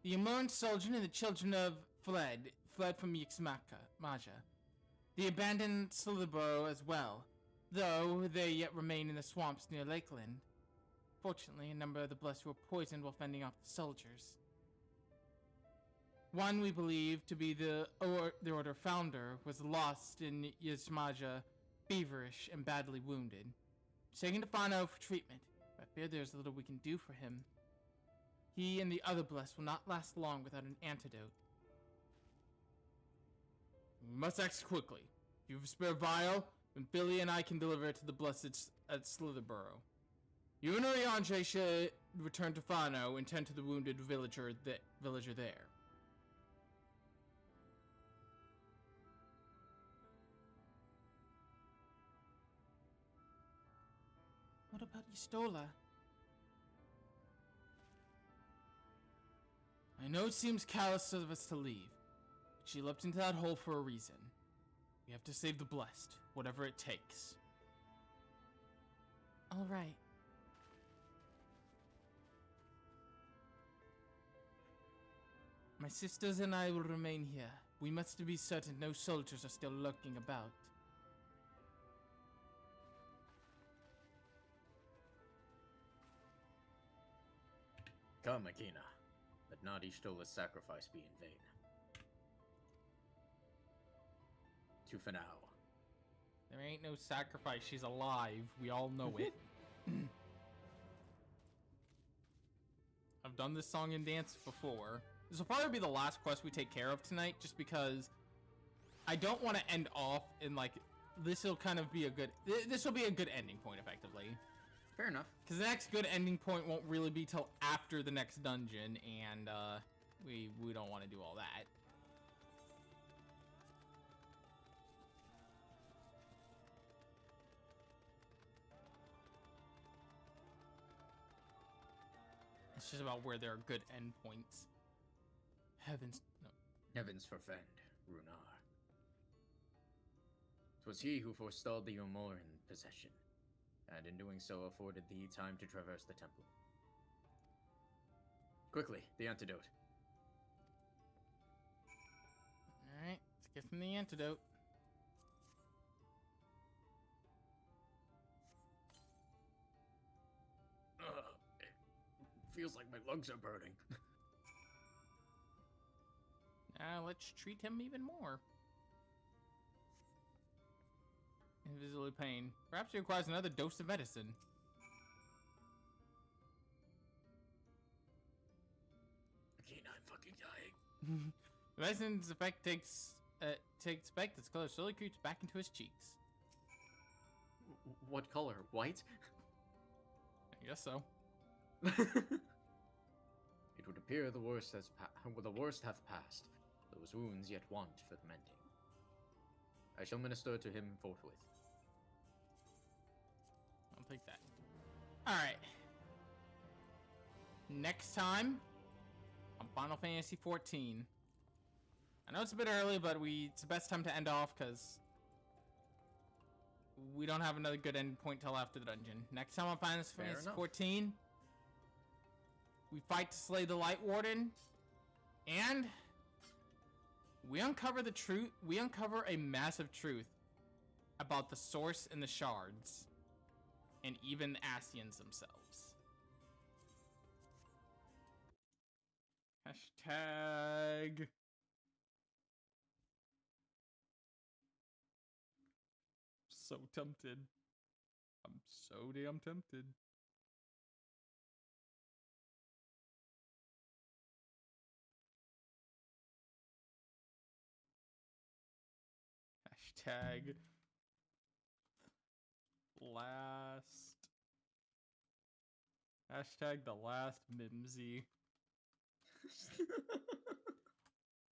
The Eulmore soldier and the children of fled from Maja. The abandoned Slitherburrow as well, though they yet remain in the swamps near Lakeland. Fortunately, a number of the blessed were poisoned while fending off the soldiers. One we believe to be the order founder was lost in Yzmaja, feverish and badly wounded. Taken to Fano for treatment. I fear there's little we can do for him. He and the other blessed will not last long without an antidote. We must act quickly. If you have a spare vial, then Billy and I can deliver it to the blessed at Slitherburrow. You and Oriage should return to Fano and tend to the wounded villager there. What about Y'shtola? I know it seems callous of us to leave, but she leapt into that hole for a reason. We have to save the blessed, whatever it takes. All right. My sisters and I will remain here. We must be certain no soldiers are still lurking about. Come, Akina. The not each soulless sacrifice be in vain. To for now. There ain't no sacrifice. She's alive. We all know it. I've done this song and dance before. This will probably be the last quest we take care of tonight, just because I don't want to end off in like, this will kind of be a good, this will be a good ending point effectively. Fair enough. Because the next good ending point won't really be till after the next dungeon, and we don't want to do all that. It's just about where there are good endpoints. Heavens, no. Heavens forfend, Runar. 'Twas he who forestalled the Eulmore in possession, and in doing so afforded thee time to traverse the temple. Quickly, the antidote. Alright, let's get from the antidote. It feels like my lungs are burning. Now let's treat him even more. Invisible pain. Perhaps he requires another dose of medicine. Okay, now I'm fucking dying. The medicine's effect takes effect. Its color slowly creeps back into his cheeks. What color? White? I guess so. It would appear the worst hath passed. Those wounds yet want for the mending. I shall minister to him forthwith. I'll take that. Alright. Next time on Final Fantasy XIV. I know it's a bit early, but it's the best time to end off because we don't have another good end point till after the dungeon. Next time on Final Fantasy XIV, we fight to slay the Light Warden, and we uncover the truth. We uncover a massive truth about the source and the shards, and even the Ascians themselves. Hashtag. So tempted. I'm so damn tempted. Hashtag last. Hashtag the last Mimsy.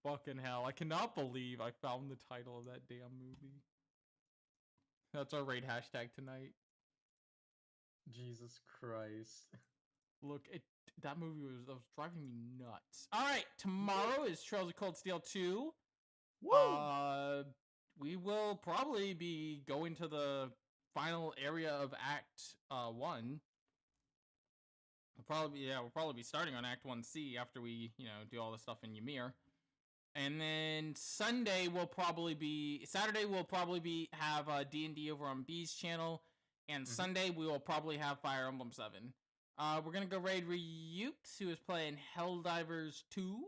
Fucking hell. I cannot believe I found the title of that damn movie. That's our raid hashtag tonight. Jesus Christ. Look, that movie was driving me nuts. Alright, tomorrow is Trails of Cold Steel 2. Woo! We will probably be going to the final area of Act 1. We'll probably be starting on Act 1C after we, do all the stuff in Ymir. And then Saturday we'll probably have D&D over on B's channel, and Sunday we will probably have Fire Emblem 7. We're gonna go raid Ryukes, who is playing Helldivers 2.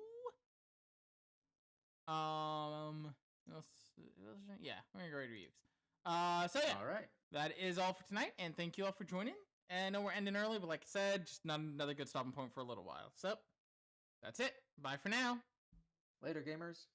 Yeah, we're gonna go raid Ryukes. So yeah, all right. That is all for tonight, and thank you all for joining. And I know we're ending early, but like I said, just not another good stopping point for a little while. So that's it. Bye for now. Later, gamers.